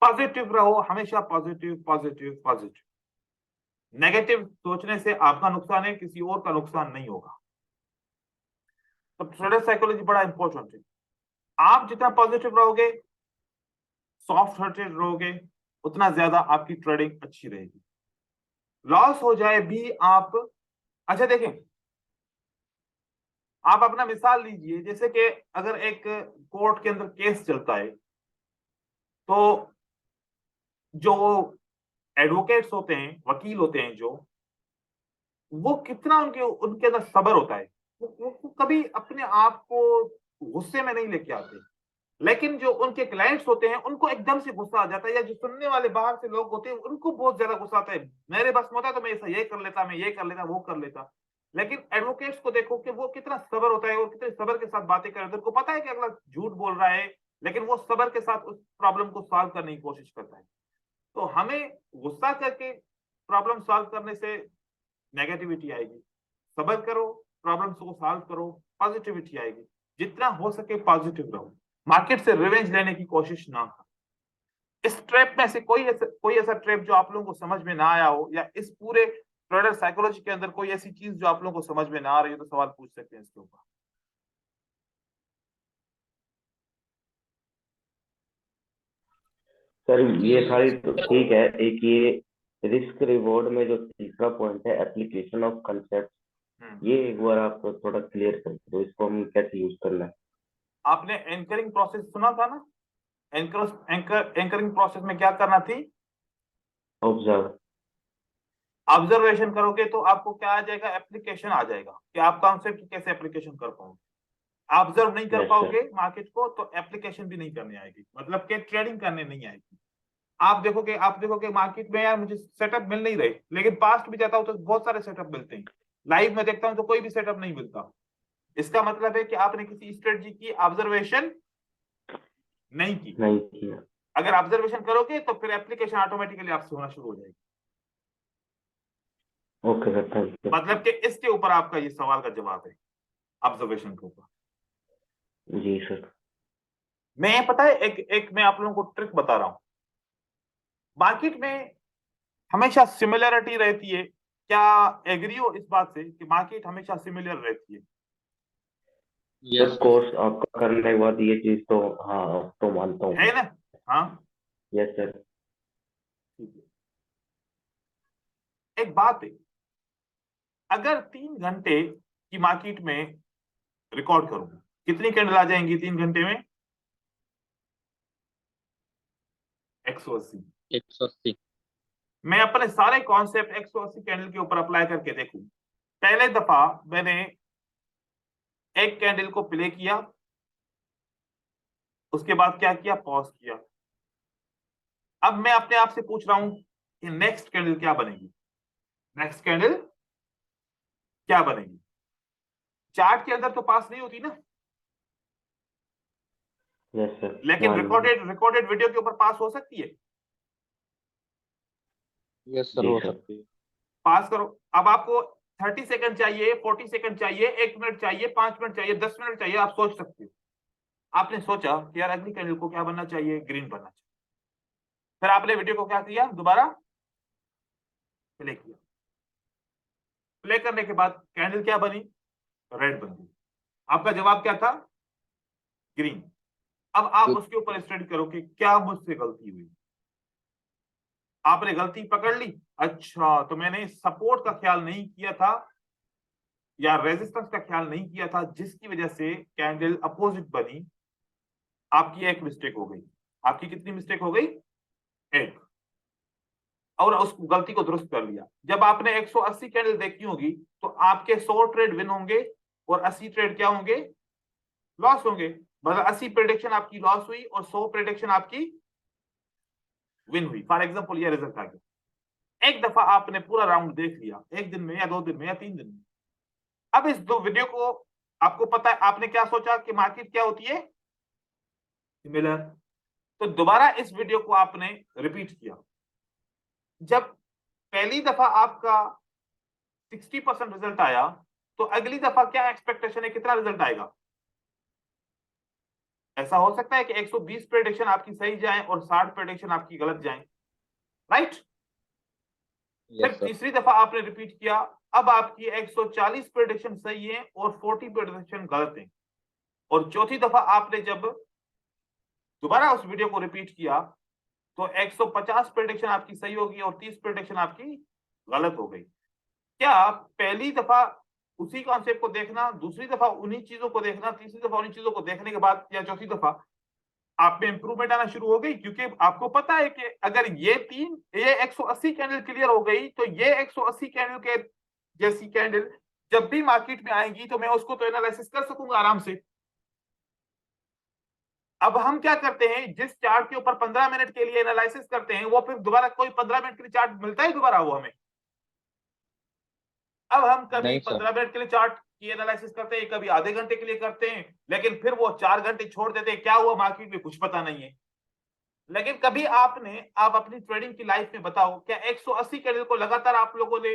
पॉजिटिव रहो, हमेशा पॉजिटिव पॉजिटिव पॉजिटिव। नेगेटिव सोचने से आपका नुकसान है, किसी और का नुकसान नहीं होगा। तो ट्रेडर साइकोलॉजी बड़ा इंपॉर्टेंट है। आप जितना पॉजिटिव रहोगे, सॉफ्ट हार्टेड रहोगे, उतना ज्यादा आपकी ट्रेडिंग अच्छी रहेगी। लॉस हो जाए भी आप, अच्छा देखें, आप अपना मिसाल लीजिए, जैसे कि अगर एक कोर्ट के अंदर केस चलता है, तो जो एडवोकेट्स होते हैं, वकील होते हैं जो, वो कितना उनके अंदर सब्र होता है, वो कभी अपने आप को गुस्से में नहीं लेके आते। लेकिन जो उनके क्लाइंट्स होते हैं उनको एकदम से गुस्सा आ जाता है, या जो सुनने वाले बाहर से लोग होते हैं उनको बहुत ज्यादा गुस्सा आता है। मेरे बस में होता तो मैं ऐसा ये कर लेता, मैं ये कर लेता, वो कर लेता। लेकिन एडवोकेट्स को देखो कि वो कितना सब्र होता है और कितने सब्र के साथ बातें कर रहे हैं। उनको पता है कि अगला झूठ बोल रहा है, लेकिन वो सब्र के साथ उस प्रॉब्लम को सॉल्व करने की कोशिश करता है। तो हमें गुस्सा करके प्रॉब्लम सॉल्व करने से नेगेटिविटी आएगी। सब्र करो, प्रॉब्लम्स को सॉल्व करो, पॉजिटिविटी आएगी। जितना हो सके पॉजिटिव रहो, मार्केट से रिवेंज लेने की कोशिश ना करो। इस ट्रैप में से कोई ऐसा ट्रैप जो आप लोगों को समझ में ना आया हो, या इस पूरे ट्रेडर साइकोलॉजी के अंदर कोई ऐसी चीज जो आप लोगों को समझ में ना आ रही हो, तो सवाल पूछ सकते हैं इसके ऊपर। सर ये सारी तो ठीक है, एक ये रिस्क रिवॉर्ड में जो तीसरा पॉइंट है एप्लीकेशन ऑफ कंसेप्ट, ये एक बार आप थोड़ा क्लियर कर दो, इसको हम कैसे यूज करना है। आपने एंकरिंग प्रोसेस सुना था ना? एंकरिंग प्रोसेस में क्या करना थी? ऑब्जर्व। ऑब्जर्वेशन करोगे तो आपको क्या आ जाएगा? एप्लीकेशन आ जाएगा कि आप कॉन्सेप्ट की कैसे एप्लीकेशन कर पाओगे। ऑब्जर्व नहीं कर पाओगे मार्केट को तो एप्लीकेशन भी नहीं करने आएगी, मतलब कि ट्रेडिंग करने नहीं आएगी। आप देखोगे मार्केट में यार मुझे सेटअप मिल नहीं रहे, लेकिन पास्ट भी जाता हूं तो बहुत सारे सेटअप मिलते हैं। लाइव में देखता हूं तो कोई भी सेटअप नहीं मिलता। इसका मतलब है कि आपने किसी स्ट्रेटजी की ऑब्जर्वेशन नहीं की। अगर ऑब्जर्वेशन करोगे तो फिर एप्लीकेशन ऑटोमेटिकली आपसे होना शुरू हो जाएगी। Okay sir, thank you. मतलब कि इसके ऊपर आपका ये सवाल का जवाब है, ऑब्जर्वेशन के ऊपर। जी सर। मैं पता है एक मैं आप लोगों को ट्रिक बता रहा हूं। मार्केट में हमेशा सिमिलरिटी रहती है। क्या एग्री हो इस बात से कि मार्केट हमेशा सिमिलर रहती है? यस कोर्स आपका करने के बाद ये चीज तो हाँ तो मानता हूँ है ना? हाँ, यस सर। ठीक है। एक बात है, अगर 3 घंटे की मार्केट में रिकॉर्ड करूंगा, कितनी कैंडल आ जाएंगी 3 घंटे में? 180। 180। मैं अपने सारे कॉन्सेप्ट 180 कैंडल के ऊपर अप्लाई करके देखूं। पहले दफा मैंने एक कैंडल को प्ले किया, उसके बाद क्या किया? पॉज किया। अब मैं अपने आप से पूछ रहा हूं कि नेक्स्ट कैंडल क्या बनेगी? नेक्स्ट कैंडल क्या बनेगी? चार्ट के अंदर तो पास नहीं होती ना, यस सर। लेकिन रिकॉर्डेड वीडियो के ऊपर पास हो सकती है। यस सर, हो सकती है। पास करो। अब आपको 30 सेकंड चाहिए, 40 सेकंड चाहिए, 1 मिनट चाहिए, 5 मिनट चाहिए, 10 मिनट चाहिए, आप सोच सकते हो। आपने सोचा कि यार अगली कैंडल को क्या बनना चाहिए? ग्रीन बनना चाहिए। फिर आपने वीडियो को क्या किया? दोबारा प्ले किया। प्ले करने के बाद कैंडल क्या बनी, रेड बन गई। आपका जवाब क्या था, ग्रीन। अब आप उसके ऊपर स्टडी करो कि क्या मुझसे गलती हुई। आपने गलती पकड़ ली, अच्छा तो मैंने सपोर्ट का ख्याल नहीं किया था या रेजिस्टेंस का ख्याल नहीं किया था, जिसकी वजह से कैंडल अपोजिट बनी। आपकी एक मिस्टेक हो गई। आपकी कितनी मिस्टेक हो गई, एक। और उस गलती को दुरुस्त कर लिया। जब आपने 180 कैंडल देखी होगी तो आपके 100 ट्रेड विन होंगे और 80 ट्रेड क्या होंगे, लॉस होंगे। मतलब 80 प्रेडिक्शन आपकी लॉस हुई और 100 प्रेडिक्शन आपकी विन हुई। फॉर एग्जांपल ये रिजल्ट आ गया। एक दफा आपने पूरा राउंड देख लिया, एक दिन में या 2 दिन में या 3 दिन में। अब इस दो वीडियो को आपको पता है, आपने क्या सोचा कि मार्केट क्या होती है, सिमिलर। तो दोबारा इस वीडियो को आपने रिपीट किया। जब पहली दफा आपका 60% रिजल्ट आया तो अगली दफा क्या एक्सपेक्टेशन है, कितना रिजल्ट आएगा। ऐसा हो सकता है कि 120 प्रेडिक्शन आपकी सही जाए और 60 प्रेडिक्शन आपकी गलत जाए, राइट। फिर तीसरी दफा आपने रिपीट किया, अब आपकी 140 प्रेडिक्शन सही है और 40 प्रेडिक्शन गलत है। और चौथी दफा आपने जब दोबारा उस वीडियो को रिपीट किया तो 150 प्रेडिक्शन आपकी सही होगी और 30 प्रेडिक्शन आपकी गलत हो गई। क्या पहली दफा उसी कॉन्सेप्ट को देखना, दूसरी दफा उन्हीं चीजों को देखना, तीसरी दफा उन्हीं चीजों को देखने के बाद या चौथी दफा आप में इंप्रूवमेंट आना शुरू हो गई? क्योंकि आपको पता है कि अगर ये 180 कैंडल क्लियर हो गई तो ये 180 कैंडल के जैसी कैंडल जब भी मार्केट में आएंगी तो मैं उसको तो एनालिसिस कर सकूंगा आराम से। अब हम क्या करते हैं, जिस चार्ट के ऊपर 15 मिनट के लिए एनालिसिस करते हैं वो फिर दोबारा कोई 15 मिनट के लिए चार्ट मिलता है दोबारा वो हमें। अब हम कभी 15 मिनट के लिए चार्ट की एनालिसिस करते हैं, कभी आधे घंटे के लिए करते हैं, लेकिन फिर वो 4 घंटे छोड़ देते हैं, क्या हुआ मार्केट में कुछ पता नहीं है। लेकिन कभी आप अपनी ट्रेडिंग की लाइफ में बताओ, क्या 180 कैंडल को लगातार आप लोगों ने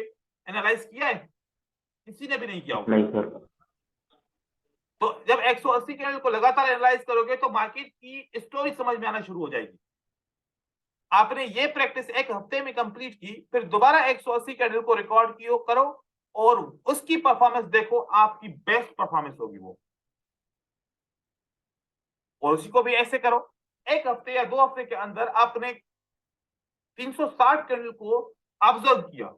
एनालाइज किया है? किसी ने भी नहीं किया होगा। नहीं सर। तो जब 180 कैंडल को लगातार एनालाइज करोगे तो मार्केट की स्टोरी समझ में आना शुरू हो जाएगी। आपने ये प्रैक्टिस एक हफ्ते में कंप्लीट की, फिर दोबारा 180 कैंडल को रिकॉर्ड करो और उसकी परफॉर्मेंस देखो, आपकी बेस्ट परफॉर्मेंस होगी वो। और उसी को भी ऐसे करो, एक हफ्ते या 2 हफ्ते के अंदर आपने 360 कैंडल को ऑब्जर्व किया।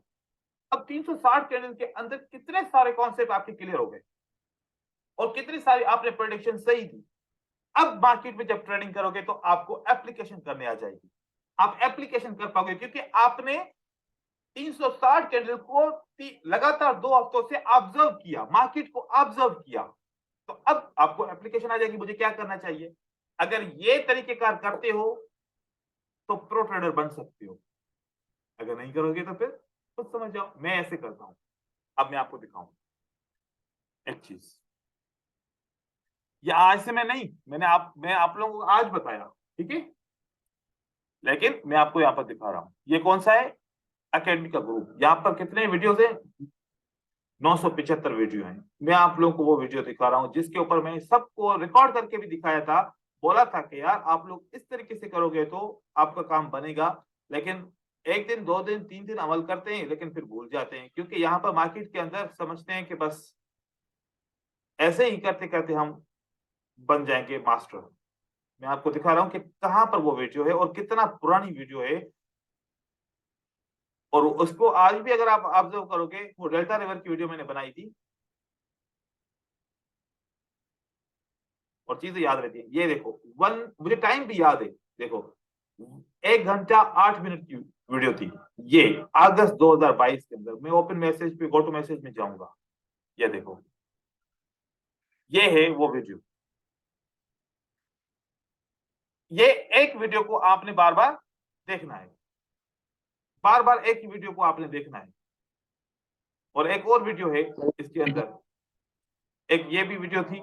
अब 360 कैंडल के अंदर कितने सारे कॉन्सेप्ट आपके क्लियर हो गए और कितनी सारी आपने प्रेडिक्शन सही दी। अब मार्केट में जब ट्रेडिंग करोगे तो आपको एप्लीकेशन करने आ जाएगी, आप एप्लीकेशन कर पाओगे क्योंकि आपने 360 कैंडल को लगातार 2 हफ्तों से ऑब्जर्व किया, मार्केट को ऑब्जर्व किया। तो अब आपको एप्लीकेशन आ जाएगी, मुझे क्या करना चाहिए। अगर ये तरीकेकार करते हो तो प्रो ट्रेडर बन सकते हो, अगर नहीं करोगे तो फिर खुद समझ जाओ। मैं ऐसे करता हूं, अब मैं आपको दिखाऊं एक चीज। ये आज से मैं नहीं, मैं आप लोगों को आज बताया, ठीक है, लेकिन मैं आपको यहां पर दिखा रहा हूं। ये कौन सा है, एकेडमी का ग्रुप। यहाँ पर कितने वीडियोस हैं, 975 वीडियो हैं। मैं आप लोगों को वो वीडियो दिखा रहा हूं जिसके ऊपर मैं सबको रिकॉर्ड करके भी दिखाया था। बोला था कि यार आप लोग इस तरीके से करोगे तो आपका काम बनेगा। लेकिन 1 दिन 2 दिन 3 दिन अमल करते हैं लेकिन फिर भूल जाते हैं, क्योंकि यहाँ पर मार्केट के अंदर समझते हैं कि बस ऐसे ही करते करते हम बन जाएंगे मास्टर। मैं आपको दिखा रहा हूं कि कहां पर वो वीडियो है और कितना पुरानी वीडियो है। और उसको आज भी अगर आप ऑब्जर्व करोगे, वो डेल्टा रिवर की वीडियो मैंने बनाई थी और चीजें याद रहती है। ये देखो मुझे टाइम भी याद है, देखो 1 घंटा 8 मिनट की वीडियो थी। ये अगस्त 2022 के अंदर। मैं ओपन मैसेज पे, गो टू मैसेज में जाऊंगा, ये देखो, ये है वो वीडियो। ये एक वीडियो को आपने बार बार देखना है, बार बार एक ही वीडियो को आपने देखना है। और एक और वीडियो है इसके अंदर, एक ये भी वीडियो थी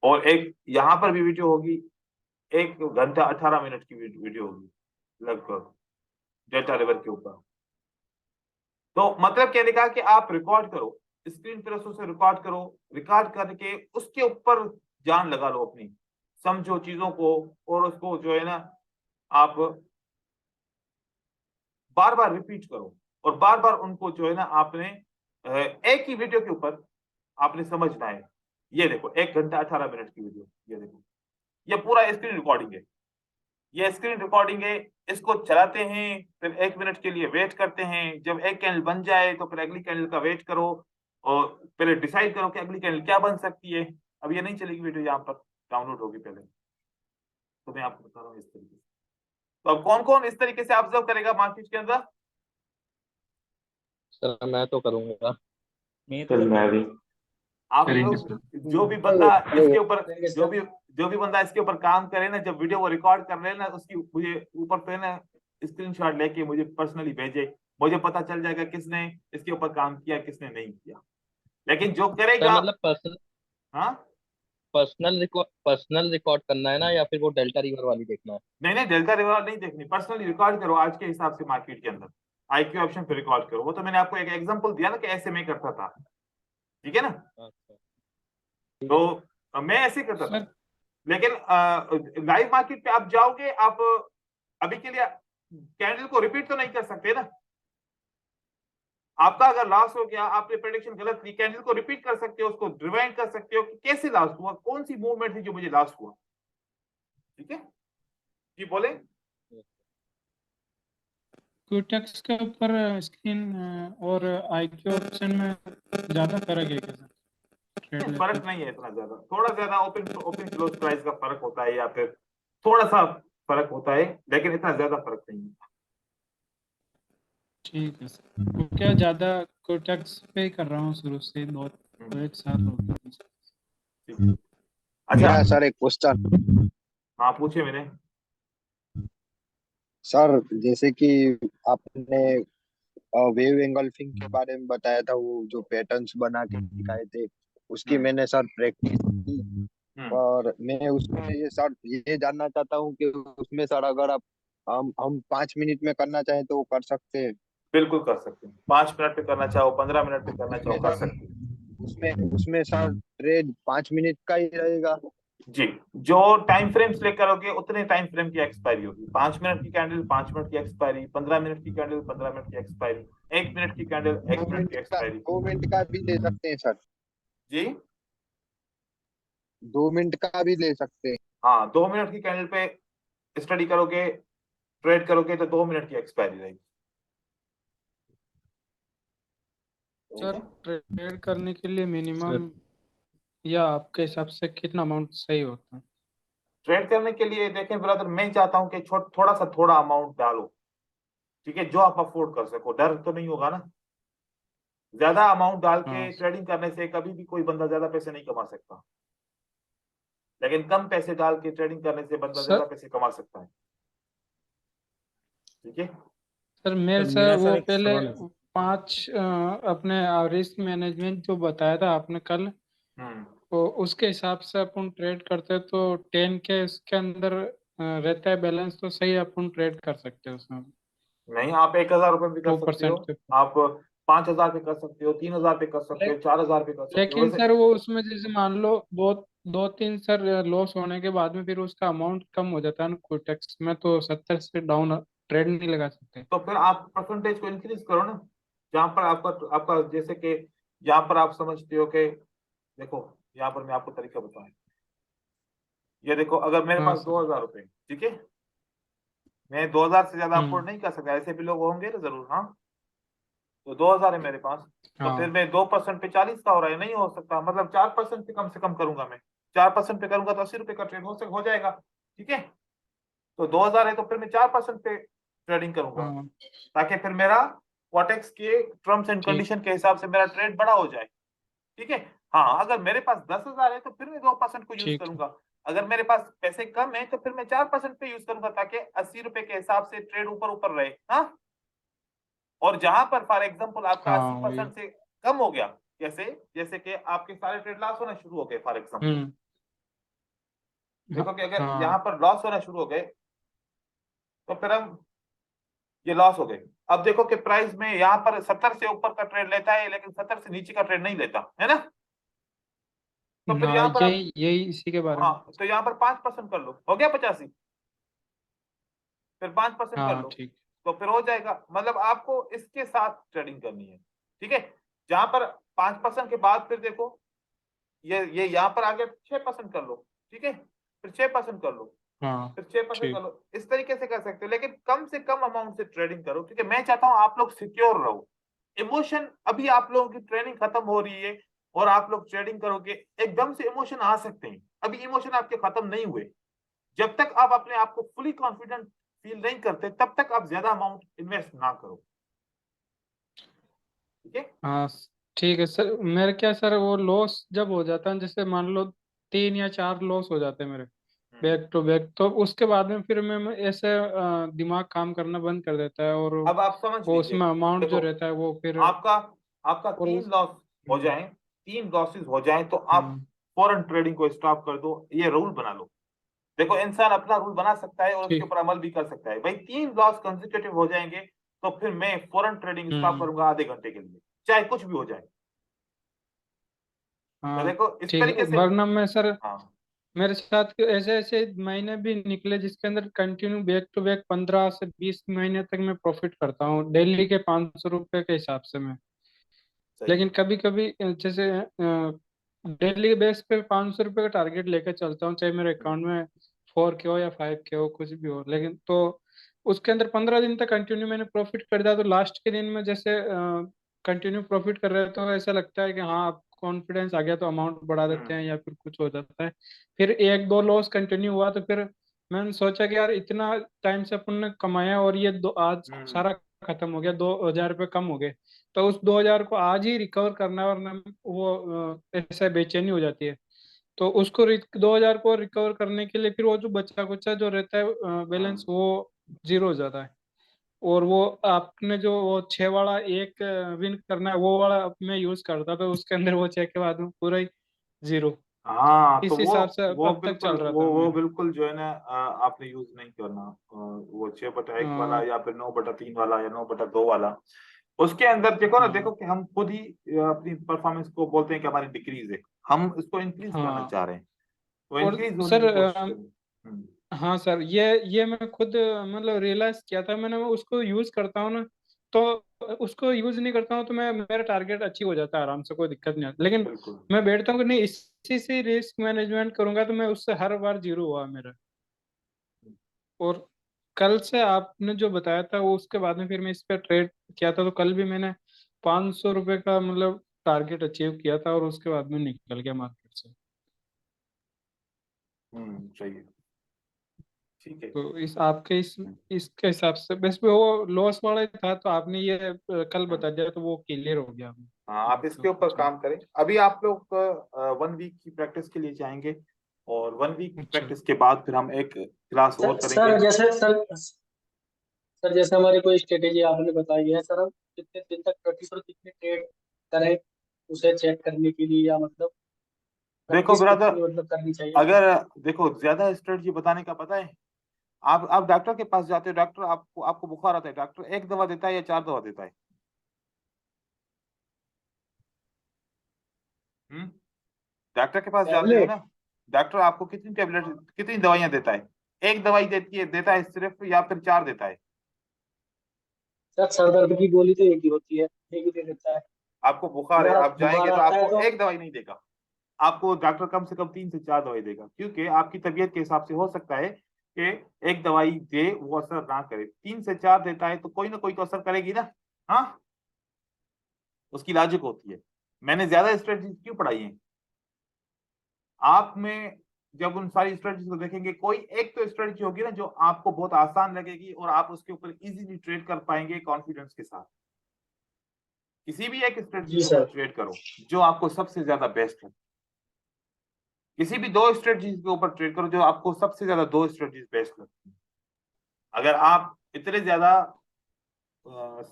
और एक यहां पर भी वीडियो होगी। 1 घंटा 18 मिनट की वीडियो होगी लगभग डेल्टा रिवर के ऊपर। तो मतलब कहने का कि आप रिकॉर्ड करो, स्क्रीन पर से रिकॉर्ड करो, रिकॉर्ड करके उसके ऊपर जान लगा लो अपनी, समझो चीजों को और उसको जो है ना आप बार बार रिपीट करो और बार बार उनको जो है ना आपने एक ही वीडियो के ऊपर आपने समझना है। ये देखो 1 घंटा 18 मिनट की वीडियो, ये देखो ये पूरा स्क्रीन रिकॉर्डिंग है, ये स्क्रीन रिकॉर्डिंग है। इसको चलाते हैं, फिर 1 मिनट के लिए वेट करते हैं, जब एक कैंडल बन जाए तो फिर अगली कैंडल का वेट करो और पहले डिसाइड करो कि अगली कैंडल क्या बन सकती है। अब ये नहीं चलेगी वीडियो, यहाँ पर डाउनलोड होगी पहले, तो मैं आपको बता रहा हूँ इस तरीके से। तो अब कौन कौन इस तरीके से ऑब्जर्व करेगा मार्केट के अंदर? सर मैं तो करूंगा। सर मैं भी। आप करेंगे लोग सर। जो भी बंदा इसके ऊपर करेंगे जो सर। भी जो भी बंदा इसके ऊपर काम करे ना, जब वीडियो वो रिकॉर्ड कर रहे हैं ना, उसकी मुझे ऊपर पे ना स्क्रीनशॉट लेके मुझे पर्सनली भेजे, मुझे पता चल जाएगा किसने इसके ऊपर काम किया किसने नहीं किया। लेकिन जो सर करेगा, मतलब हाँ पर्सनल रिकॉर्ड करना है ना, या फिर वो डेल्टा रिवर वाली देखना है? नहीं नहीं, डेल्टा रिकॉर्ड नहीं देखनी, पर्सनली रिकॉर्ड करो आज के हिसाब से मार्केट के अंदर, IQ ऑप्शन पे रिकॉर्ड करो। वो तो मैंने आपको एक एग्जांपल दिया ना कि ऐसे मैं करता था, ठीक है ना। अच्छा। तो मैं ऐसे करता था, सर लेकिन लाइव मार्केट पे आप जाओगे, आप अभी के लिए कैंडल को रिपीट तो नहीं कर सकते ना। आपका अगर लॉस हो गया, आपने प्रेडिक्शन गलत ली, कैंडल को रिपीट कर सकते हो, उसको रिवाइंड कर सकते हो कि कैसे लॉस हुआ, कौन सी मूवमेंट थी जो मुझे लॉस हुआ, ठीक है जी बोले। क्यूटेक्स के ऊपर स्क्रीन और IQ ऑप्शन में ज्यादा फर्क है क्या सर? ट्रेड लेते फर्क नहीं है इतना ज्यादा, थोड़ा ज्यादा ओपन ओपन क्लोज प्राइस का फर्क होता है या फिर थोड़ा सा फर्क होता है, लेकिन इतना ज्यादा फर्क नहीं है। ठीक है सर। तो क्या ज्यादा क्यूटेक्स पे ही कर रहा हूँ शुरू से, दो तो 1 साल हो गया मुझे। ठीक है। अच्छा, मेरा सर एक क्वेश्चन। हाँ पूछे मैंने। सर जैसे कि आपने वेव एंगल्फिंग के बारे में बताया था, वो जो पैटर्न्स बना के दिखाए थे, उसकी मैंने सर प्रैक्टिस की। हम्म, और मैं उसमें ये सर ये जानना चाहता हूँ कि उसमें सर अगर आप हम 5 मिनट में करना चाहें तो वो कर सकते हैं? बिल्कुल कर सकते हैं, 5 मिनट पे करना चाहो 15 मिनट पे करना चाहो उसमें कर सर सकते हैं। उसमें उसमें सर ट्रेड 5 मिनट का ही रहेगा? जी, जो टाइम फ्रेम सेलेक्ट करोगे उतने टाइम फ्रेम की एक्सपायरी होगी। 5 मिनट की कैंडल 5 मिनट की एक्सपायरी, 15 मिनट की कैंडल 15 मिनट की एक्सपायरी, 1 मिनट की कैंडल दो 1 मिनट की मिनट का एक्सपायरी। 2 मिनट का भी ले सकते हैं सर? जी 2 मिनट का भी ले सकते हैं? हाँ, 2 मिनट की कैंडल पे स्टडी करोगे, ट्रेड करोगे तो 2 मिनट की एक्सपायरी रहेगी। ठीक सर है। ट्रेड करने के लिए सर मिनिमम या आपके हिसाब से कितना अमाउंट सही होता है? ट्रेड करने के लिए देखें ब्रदर, मैं चाहता हूं कि थोड़ा अमाउंट डालो, ठीक है, जो आप अफोर्ड कर सको, डर तो नहीं होगा ना। ज्यादा अमाउंट डाल के हाँ ट्रेडिंग करने से कभी भी कोई बंदा ज्यादा पैसे नहीं कमा सकता, लेकिन कम पैसे डाल के ट्रेडिंग करने से बंदा ज्यादा सर। पैसे कमा सकता है, ठीक है। सर मेरे सर से मेरा सर वो एक पहले सवाल है सर। 5 अपने रिस्क मैनेजमेंट जो बताया था आपने कल, हम्म, तो उसके हिसाब से अपन ट्रेड करते हैं तो 10 के इसके अंदर रहता है बैलेंस, तो सही अपन ट्रेड कर सकते हैं उसमें नहीं, आप 1,000 रुपए भी कर सकते हो, 2% के। आप 5,000 पे कर सकते हो, 3,000 पे कर सकते हो, 4,000 पे कर सकते हो, लेकिन वैसे। सर वो उसमें जैसे मान लो दो दो तीन सर लॉस होने के बाद में फिर उसका अमाउंट कम हो जाता है ना कोई टैक्स में, तो 70 से डाउन ट्रेड नहीं लगा सकते। तो फिर आप परसेंटेज को इंक्रीज करो ना, जहां पर आपका आपका जैसे कि यहाँ पर आप समझते हो कि देखो, यहाँ पर मैं आपको तरीका बताऊं। ये देखो, अगर मेरे हाँ पास सर। 2,000 रुपए, ठीक है, मैं 2,000 से ज्यादा अफोर्ड हम्म। नहीं कर सकता, ऐसे भी लोग होंगे ना जरूर, हाँ। तो 2,000 है मेरे पास, तो फिर हाँ। मैं 2% पे 40 का हो रहा है, नहीं हो सकता, मतलब 4% पे कम से कम करूंगा मैं। 4% पे करूंगा तो 80 रुपए का ट्रेड हो जाएगा, ठीक है। तो 2,000 है तो फिर मैं 4% पे ट्रेडिंग करूंगा, हाँ ताकि फिर मेरा कॉटेक्स के टर्म्स एंड ठीक। कंडीशन के हिसाब से मेरा ट्रेड बड़ा हो जाए, ठीक है। हाँ, अगर मेरे पास 10,000 है तो फिर मैं 2% को यूज ठीक है। करूंगा। अगर मेरे पास पैसे कम है तो फिर मैं 4% पे यूज करूंगा, ताकि 80 रुपए के हिसाब से ट्रेड ऊपर ऊपर रहे, हाँ। और जहां पर फॉर एग्जाम्पल आपका हाँ अस्सी वही। परसेंट से कम हो गया, जैसे जैसे कि आपके सारे ट्रेड लॉस होना शुरू हो गए फॉर एग्जाम्पल, हम्म। हाँ देखो कि अगर यहाँ हाँ। पर लॉस होना शुरू हो गए तो फिर हम ये लॉस हो गए। अब देखो कि प्राइस में यहाँ पर 70 से ऊपर का ट्रेड लेता है, लेकिन 70 से नीचे का ट्रेड नहीं लेता है ना। तो फिर हाँ यहाँ पर आप, यही यही इसी के बारे में। हाँ, तो यहाँ पर 5% कर लो, हो गया 85, फिर 5% कर हाँ लो, ठीक। तो फिर हो जाएगा। मतलब आपको इसके साथ ट्रेडिंग करनी है, ठीक है। जहां पर 5% के बाद फिर देखो ये यहाँ पर आ गया 6% कर लो, ठीक है, फिर 6% कर लो, हाँ फिर 6% कर ठीक। लो, इस तरीके से कर सकते हो। लेकिन कम से कम अमाउंट से ट्रेडिंग करो, क्योंकि मैं चाहता हूं आप लोग सिक्योर रहो। इमोशन, अभी आप लोगों की ट्रेनिंग खत्म हो रही है और आप लोग ट्रेडिंग करोगे, एकदम से इमोशन आ सकते हैं। अभी इमोशन आपके खत्म नहीं हुए। जब तक आप अपने आप को फुली कॉन्फिडेंट फील नहीं करते, तब तक आप ज्यादा अमाउंट इन्वेस्ट ना करो, ठीक है। हाँ ठीक है सर। मेरे क्या सर, वो लॉस जब हो जाता है, जैसे मान लो 3 या 4 लॉस हो जाते हैं मेरे बैक टू बैक, तो उसके बाद में फिर मैं ऐसे दिमाग काम करना बंद कर देता है, और अब आप समझ वो लीजिए, उसमें अमाउंट जो देखो, रहता है वो फिर। आपका आपका और 3 लॉस हो हम्म, जाए, 3 लॉसेस हो जाए, तो आप हम्म, फॉरेन ट्रेडिंग को स्टॉप कर दो, ये रूल बना लो। देखो, इंसान अपना रूल बना सकता है और उसके ठीक। ऊपर अमल भी कर सकता है। भाई 3 लॉस कंसेक्यूटिव हो जाएंगे, तो फिर मैं फॉरेन ट्रेडिंग स्टॉप हम्म। करूंगा आधे घंटे के लिए, चाहे कुछ भी हो जाए। तो हाँ देखो इस ठीक है, तरीके से। वरना मैं सर, हाँ। मेरे साथ ऐसे ऐसे महीने भी निकले जिसके अंदर कंटिन्यू बैक टू बैक 15 से 20 महीने तक मैं प्रॉफिट करता हूँ, डेली के 500 रुपये के हिसाब से मैं। सही लेकिन है। कभी कभी जैसे डेली बेस पे 500 रुपये का टारगेट लेकर चलता हूँ, चाहे मेरे हम्म, अकाउंट में 4 के हो या 5 के हो, कुछ भी हो। लेकिन तो उसके अंदर 15 दिन तक कंटिन्यू मैंने प्रॉफिट कर दिया, तो लास्ट के दिन में जैसे कंटिन्यू प्रॉफिट कर रहे हैं, तो ऐसा लगता है कि हाँ अब कॉन्फिडेंस आ गया, तो अमाउंट बढ़ा देते हैं, हम्म, या फिर कुछ हो जाता है। फिर 1-2 लॉस कंटिन्यू हुआ, तो फिर मैंने सोचा कि यार इतना टाइम से अपन ने कमाया, और ये आज हम्म, सारा खत्म हो गया, 2,000 रुपये कम हो गए, तो उस 2,000 को आज ही रिकवर करना है, वरना वो ऐसा बेचैनी हो जाती है। तो उसको 2,000 को रिकवर करने के लिए फिर वो जो बचा कुचा जो रहता है बैलेंस, हम्म। वो जीरो हो जाता है। और वो आपने जो वो 6 वाला एक विन करना है, वो वाला मैं यूज करता, तो उसके अंदर वो 6 के बाद में पूरा ही जीरो। हाँ, तो इस वो हिसाब से वो अब तक बिल्कुल, चल रहा वो था वो मेरा। बिल्कुल जो है ना, आपने यूज नहीं करना। वो 6/1 वाला, अ, या फिर 9/3 वाला, या 9/2 वाला। उसके अंदर देखो ना, हाँ देखो कि हम खुद ही अपनी परफॉर्मेंस को बोलते हैं कि हमारी डिक्रीज है, हम इसको इंक्रीज करना हाँ। चाह रहे हैं, तो और इंक्रीज होने सर की कोशिश करें। हाँ सर, ये मैं खुद मतलब रियलाइज किया था मैंने, वो उसको यूज करता हूँ ना, तो उसको यूज नहीं करता हूँ तो मैं, मेरा टारगेट अचीव हो जाता है आराम से, कोई दिक्कत नहीं आती। लेकिन बिल्कुल। मैं बैठता हूँ कि नहीं, इसी से रिस्क मैनेजमेंट करूंगा, तो मैं उससे हर बार जीरो हुआ मेरा। और कल से आपने जो बताया था, वो उसके बाद में फिर मैं इस पे ट्रेड किया था, तो कल भी मैंने 500 रुपये का मतलब टारगेट अचीव किया था, और उसके बाद में निकल गया मार्केट से। सही है, ठीक है। तो इस आपके इसके हिसाब से बस भी वो लॉस वाला ही था, तो आपने ये कल हम्म। बता दिया, तो वो क्लियर हो गया हमें। हाँ, आप तो इसके ऊपर कुछ नहीं। काम करें। अभी आप लोग 1 वीक की प्रैक्टिस के लिए जाएंगे, और 1 वीक की अच्छा। प्रैक्टिस के बाद फिर हम एक क्लास और सर करेंगे। सर जैसे सर जैसे हमारी कोई स्ट्रेटेजी आपने बताई है सर, हम कितने दिन तक प्रैक्टिस और कितने ट्रेड करें उसे चेक करने के लिए, या मतलब देखो प्रैक्टिस ब्रदर, कितनी मतलब करनी चाहिए हमें? अगर देखो ज्यादा स्ट्रेटजी बताने का पता है, आप डॉक्टर के पास जाते हो, डॉक्टर आपको आपको बुखार आता है, डॉक्टर एक दवा देता है या 4 दवा देता है? हम्म। डॉक्टर के पास जाते हो टैबलेट। ना, डॉक्टर आपको कितनी टेबलेट, कितनी दवाइयां देता है? एक दवाई देता है सिर्फ, या फिर 4 देता है? सर सर दर्द की गोली तो एक ही होती है, एक ही दे देता है। आपको बुखार है, बुखार आप जाएंगे बुखार तो आता है आपको तो एक दवाई नहीं देगा, आपको डॉक्टर कम से कम 3 से 4 दवाई देगा, क्योंकि आपकी तबीयत के हिसाब से हो सकता है कि एक दवाई दे वो असर ना करे, 3 से 4 देता है तो कोई ना कोई तो असर करेगी ना। हाँ, उसकी लॉजिक होती है। मैंने ज्यादा स्ट्रेटजी क्यों पढ़ाई है? आप में जब उन सारी स्ट्रेटजी को देखेंगे, कोई एक तो स्ट्रेटजी होगी ना जो आपको बहुत आसान लगेगी, और आप उसके ऊपर इजीली ट्रेड कर पाएंगे कॉन्फिडेंस के साथ। किसी भी एक स्ट्रेटजी जी के ऊपर सर। ट्रेड करो जो आपको सबसे ज्यादा बेस्ट है। किसी भी 2 स्ट्रेटजीज के ऊपर ट्रेड करो जो आपको सबसे ज्यादा 2 स्ट्रेटजीज बेस्ट लगती है। अगर आप इतने ज्यादा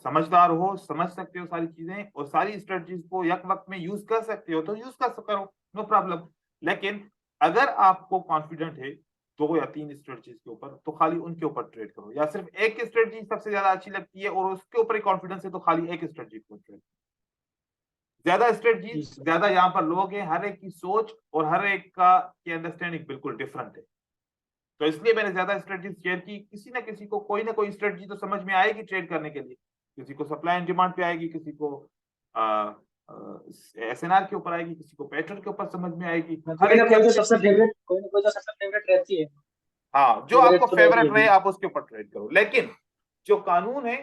समझदार हो, समझ सकते हो सारी चीजें, और सारी स्ट्रेटजीज को एक वक्त में यूज कर सकते हो, तो यूज कर करो, नो प्रॉब्लम। लेकिन अगर आपको कॉन्फिडेंट है 2 या 3 स्ट्रेटजीज के ऊपर, तो खाली उनके ऊपर ट्रेड करो, या सिर्फ एक स्ट्रेटजी सबसे ज्यादा अच्छी लगती है और उसके ऊपर ही कॉन्फिडेंस है, तो खाली एक स्ट्रेटजी को ट्रेड। ज्यादा स्ट्रेटजीज, जी सर। ज्यादा यहाँ पर लोग हैं, हर एक की सोच और हर एक का की अंडरस्टैंडिंग बिल्कुल डिफरेंट है। तो इसलिए मैंने ज्यादा स्ट्रेटजी शेयर की। किसी ना किसी को कोई ना कोई स्ट्रेटजी तो समझ में आएगी ट्रेड करने के लिए। किसी को सप्लाई एंड डिमांड पे आएगी, किसी को एसएनआर के ऊपर आएगी, किसी को पैटर्न के ऊपर समझ में आएगी। हर कोई ना एक कोई तो कैंडिडेट सबसे फेवरेट, कोई ना कोई तो सबसे फेवरेट रहती है। हाँ, जो फेवरेट आपको तो रहती फेवरेट रहे है। आप उसके ऊपर ट्रेड करो। लेकिन जो कानून है,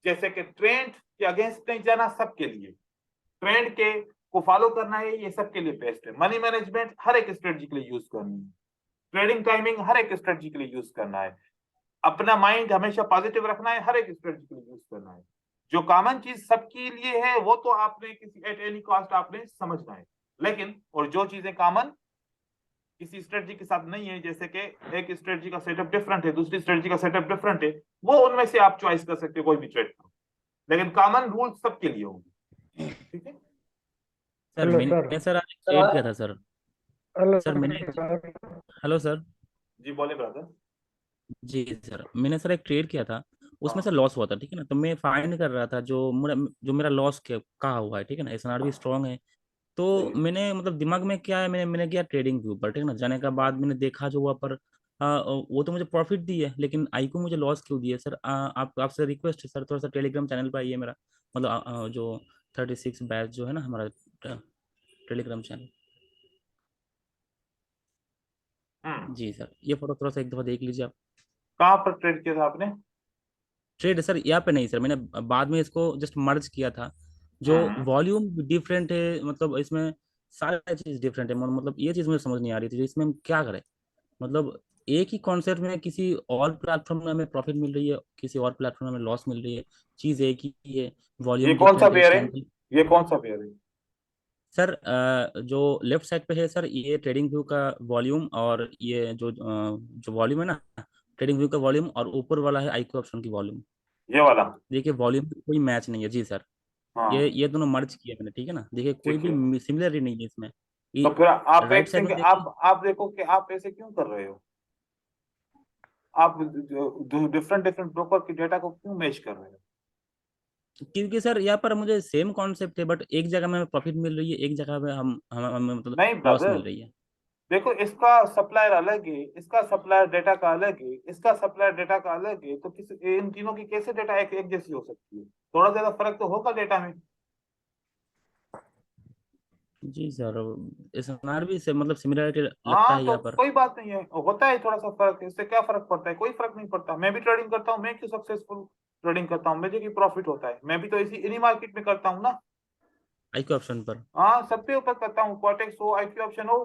जैसे कि ट्रेंड के अगेंस्ट नहीं जाना सबके लिए, ट्रेंड के को फॉलो करना है, ये सबके लिए बेस्ट है। मनी मैनेजमेंट हर एक स्ट्रेटजी के लिए यूज करनी है। ट्रेडिंग टाइमिंग हर एक स्ट्रेटजी के लिए यूज करना है। अपना माइंड हमेशा पॉजिटिव रखना है, हर एक स्ट्रेटजी के लिए यूज करना है। जो कॉमन चीज सबके लिए है वो तो आपने किसी एट एनी कॉस्ट आपने समझना है। लेकिन और जो चीजें कॉमन किसी स्ट्रेटजी के साथ नहीं है, जैसे कि एक स्ट्रेटजी का सेटअप डिफरेंट है, दूसरी स्ट्रेटजी का सेटअप डिफरेंट है, वो उनमें से आप चॉइस कर सकते हो कोई भी ट्रेड करो, लेकिन कॉमन रूल सबके लिए होंगे। ठीक है सर हेलो सर। मैंने सर आज सर ट्रेड किया था सर। हेलो सर मैंने हेलो सर। जी, बोले ब्रदर। जी सर, मैंने सर एक ट्रेड किया था, उसमें हाँ सर लॉस हुआ था, ठीक है ना। तो मैं फाइंड कर रहा था जो मेरा लॉस कहाँ हुआ है, ठीक है ना। एसएनआर भी स्ट्रांग है। सही तो है। मैंने मतलब दिमाग में क्या है, मैंने किया ट्रेडिंग व्यू पर, ठीक है ना। जाने का बाद मैंने देखा जो वहाँ पर वो तो मुझे प्रॉफिट दी है, लेकिन आईक्यू मुझे लॉस क्यों दिए सर। आप आपसे रिक्वेस्ट है सर, थोड़ा सा टेलीग्राम चैनल पर आइए मेरा, मतलब जो 36 बैच जो है ना हमारा टेलीग्राम चैनल। जी सर, ये फोटो थोड़ा सा एक दफा देख लीजिए आप। कहाँ पर ट्रेड किया था आपने? ट्रेड सर यहाँ पे नहीं सर, मैंने बाद में इसको जस्ट मर्ज किया था। जो हम्म वॉल्यूम डिफरेंट है, मतलब इसमें सारे चीज डिफरेंट है, मतलब ये चीज मुझे समझ नहीं आ रही थी, इसमें हम क्या करें। मतलब एक ही कॉन्सेप्ट में किसी और प्लेटफॉर्म में हमें प्रॉफिट मिल रही है, किसी और प्लेटफॉर्म में हमें लॉस मिल रही है, चीज एक ही है, ये वॉल्यूम कौन सा डिफरेंट है, पेयर है? स्ट्रेंथ। ये कौन सा पेयर है? सर जो लेफ्ट साइड पे है सर, ये ट्रेडिंग व्यू का वॉल्यूम, और ये जो वॉल्यूम है ना, ट्रेडिंग व्यू का वॉल्यूम, और ऊपर वाला है आईक्यू ऑप्शन की वॉल्यूम। ये वाला? देखिए वॉल्यूम कोई मैच नहीं है जी सर। ये हाँ, ये दोनों मर्ज किए मैंने, ठीक है ना। देखिए कोई ठीक है। भी सिमिलरिटी नहीं है इसमें। तो फिर आप राइट एक साइड थिंग में देखिए। आप देखो कि आप ऐसे क्यों कर रहे हो। आप डिफरेंट डिफरेंट ब्रोकर के डेटा को क्यों मैच कर रहे हो? क्योंकि सर यहाँ पर मुझे सेम कॉन्सेप्ट है, बट एक जगह में प्रॉफिट मिल रही है, एक जगह पे हमें मतलब नहीं लॉस ब्रदर, मिल रही है। देखो इसका सप्लायर अलग है, इसका सप्लायर डेटा का अलग है, इसका सप्लायर डेटा का अलग है, तो किस इन तीनों की कैसे डेटा एक जैसी हो सकती है? थोड़ा ज्यादा फर्क तो होगा डेटा में। जी सर, एसएनआर भी से मतलब सिमिलरिटी लगता हाँ, है तो यहाँ पर। कोई बात नहीं है, होता है थोड़ा सा फर्क, इससे क्या फर्क पड़ता है? कोई फर्क नहीं पड़ता। मैं भी ट्रेडिंग करता हूँ, मैं क्यों सक्सेसफुल ट्रेडिंग करता हूँ, मुझे की प्रॉफिट होता है, मैं भी तो इसी इन्हीं मार्केट में करता हूँ ना। आईक्यू ऑप्शन पर। हाँ, सब पे ऊपर करता हूँ, क्वाटेक्स हो, आईक्यू ऑप्शन हो,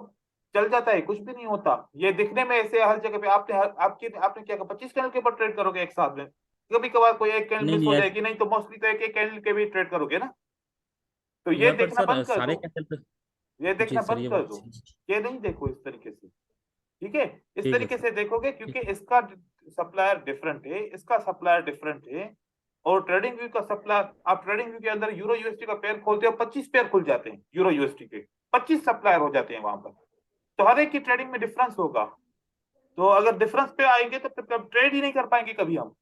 चल जाता है, कुछ भी नहीं होता। ये दिखने में ऐसे हर जगह पे आपने क्या 25 कैंडल के ऊपर ट्रेड करोगे एक साथ में? कभी कभार कोई एक कैंडल नहीं मिस नहीं हो जाएगी, नहीं तो मोस्टली तो एक एक कैंडल के भी ट्रेड करोगे ना। तो ये यहाँ पर देखना सर बंद कर सारे दो, कैंडल पे। ये जी देखना सर, बंद ये कर बात दो। सही है। ये नहीं देखो इस तरीके से, ठीक है? इस ठीक है तरीके सर। से देखोगे ठीक। क्योंकि इसका सप्लायर डिफरेंट है, इसका सप्लायर डिफरेंट है। और ट्रेडिंग व्यू का सप्लायर, आप ट्रेडिंग व्यू के अंदर यूरो यूएसटी का पेयर खोलते हो, 25 पेयर खुल जाते हैं यूरो यूएसटी के, 25 सप्लायर हो जाते हैं वहां पर। तो हर एक की ट्रेडिंग में डिफरेंस होगा। तो अगर डिफरेंस पे आएंगे तो फिर कब ट्रेड ही नहीं कर पाएंगे कभी हम।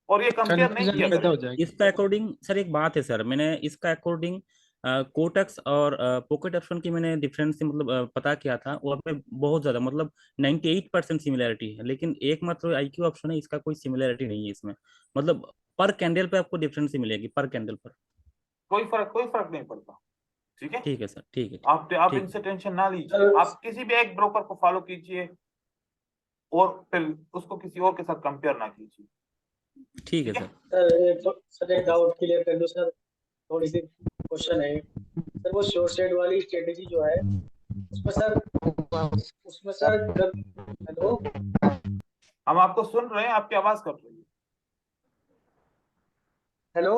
और ये कंपेयर नहीं कंफ्यूजन किया पैदा करें। हो जाएगी। इसका अकॉर्डिंग सर एक बात है सर, मैंने इसका अकॉर्डिंग कोटक्स और पॉकेट ऑप्शन की मैंने डिफरेंस मतलब पता किया था, वहाँ पे बहुत ज़्यादा मतलब 98% सिमिलरिटी है, लेकिन एकमात्र आईक्यू ऑप्शन है, इसका कोई सिमिलरिटी नहीं है इसमें। मतलब पर कैंडल पे आपको डिफरेंस ही मिलेगी, पर कैंडल पर। कोई फर्क नहीं पड़ता। ठीक है, ठीक है सर, ठीक है। आप ठीक है इनसे टेंशन ना लीजिए, सर आप किसी भी एक ब्रोकर को फॉलो कीजिए और फिर उसको किसी और के साथ कंपेयर ना कीजिए। ठीक है ठीक है। सर। सर एक डाउट क्लियर कर दो सर। थोड़ी सी क्वेश्चन है सर, वो शॉर्ट साइड वाली स्ट्रेटेजी जो है उसमें सर, हेलो। हम आपको सुन रहे हैं, आपकी आवाज कट रही है। हेलो।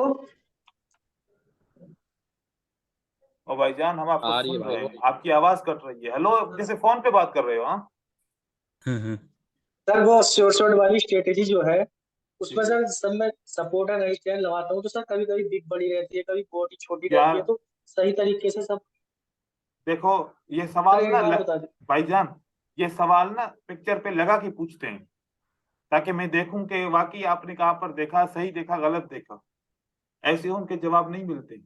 और भाईजान हम आपको आ रही है सुन भाई रहे वो। हैं, आपकी आवाज कट रही है। हेलो, जैसे फोन पे बात कर रहे हो। हाँ, हम्म। सर वो शॉर्ट वाली स्ट्रेटेजी जो है उसमें ठीक है। सर सब मैं सपोर्ट एंड रेजिस्टेंस लगाता हूँ, तो सर कभी कभी बिग बड़ी रहती है, कभी बॉडी छोटी रहती है, यार तो सही तरीके से सब। देखो, ये सर सवाल एक ना बात बता दीजिए। भाईजान, ये सवाल ना पिक्चर पे लगा के पूछते हैं, ताकि मैं देखूं कि वाकई आपने कहाँ पर देखा, सही देखा गलत देखा। ऐसे उनके जवाब नहीं मिलते।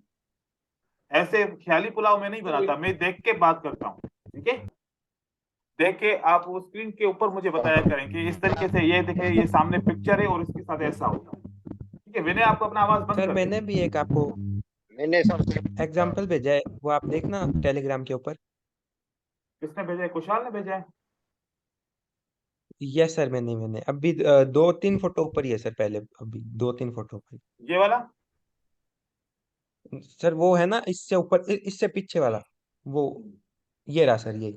ऐसे ख्याली पुलाव में नहीं सर बनाता, मैं देख के बात करता हूँ। ठीक है। देख के आप वो स्क्रीन के ऊपर मुझे बताया करें कि इस तरीके से ये देखे, ये सामने पिक्चर है और इसके साथ ऐसा होता है। ठीक है विनय, आपको अपना आवाज बंद सर कर मैंने भी एक आपको मैंने सर एग्जांपल भेजा है, वो आप देखना टेलीग्राम के ऊपर। किसने भेजा है? कुशाल ने भेजा है? यस सर, मैंने अभी 2-3 फोटो ऊपर ही है सर, पहले अभी 2-3 फोटो ऊपर। ये वाला? सर वो है ना, इससे ऊपर इससे पीछे वाला वो, ये रहा सर ये।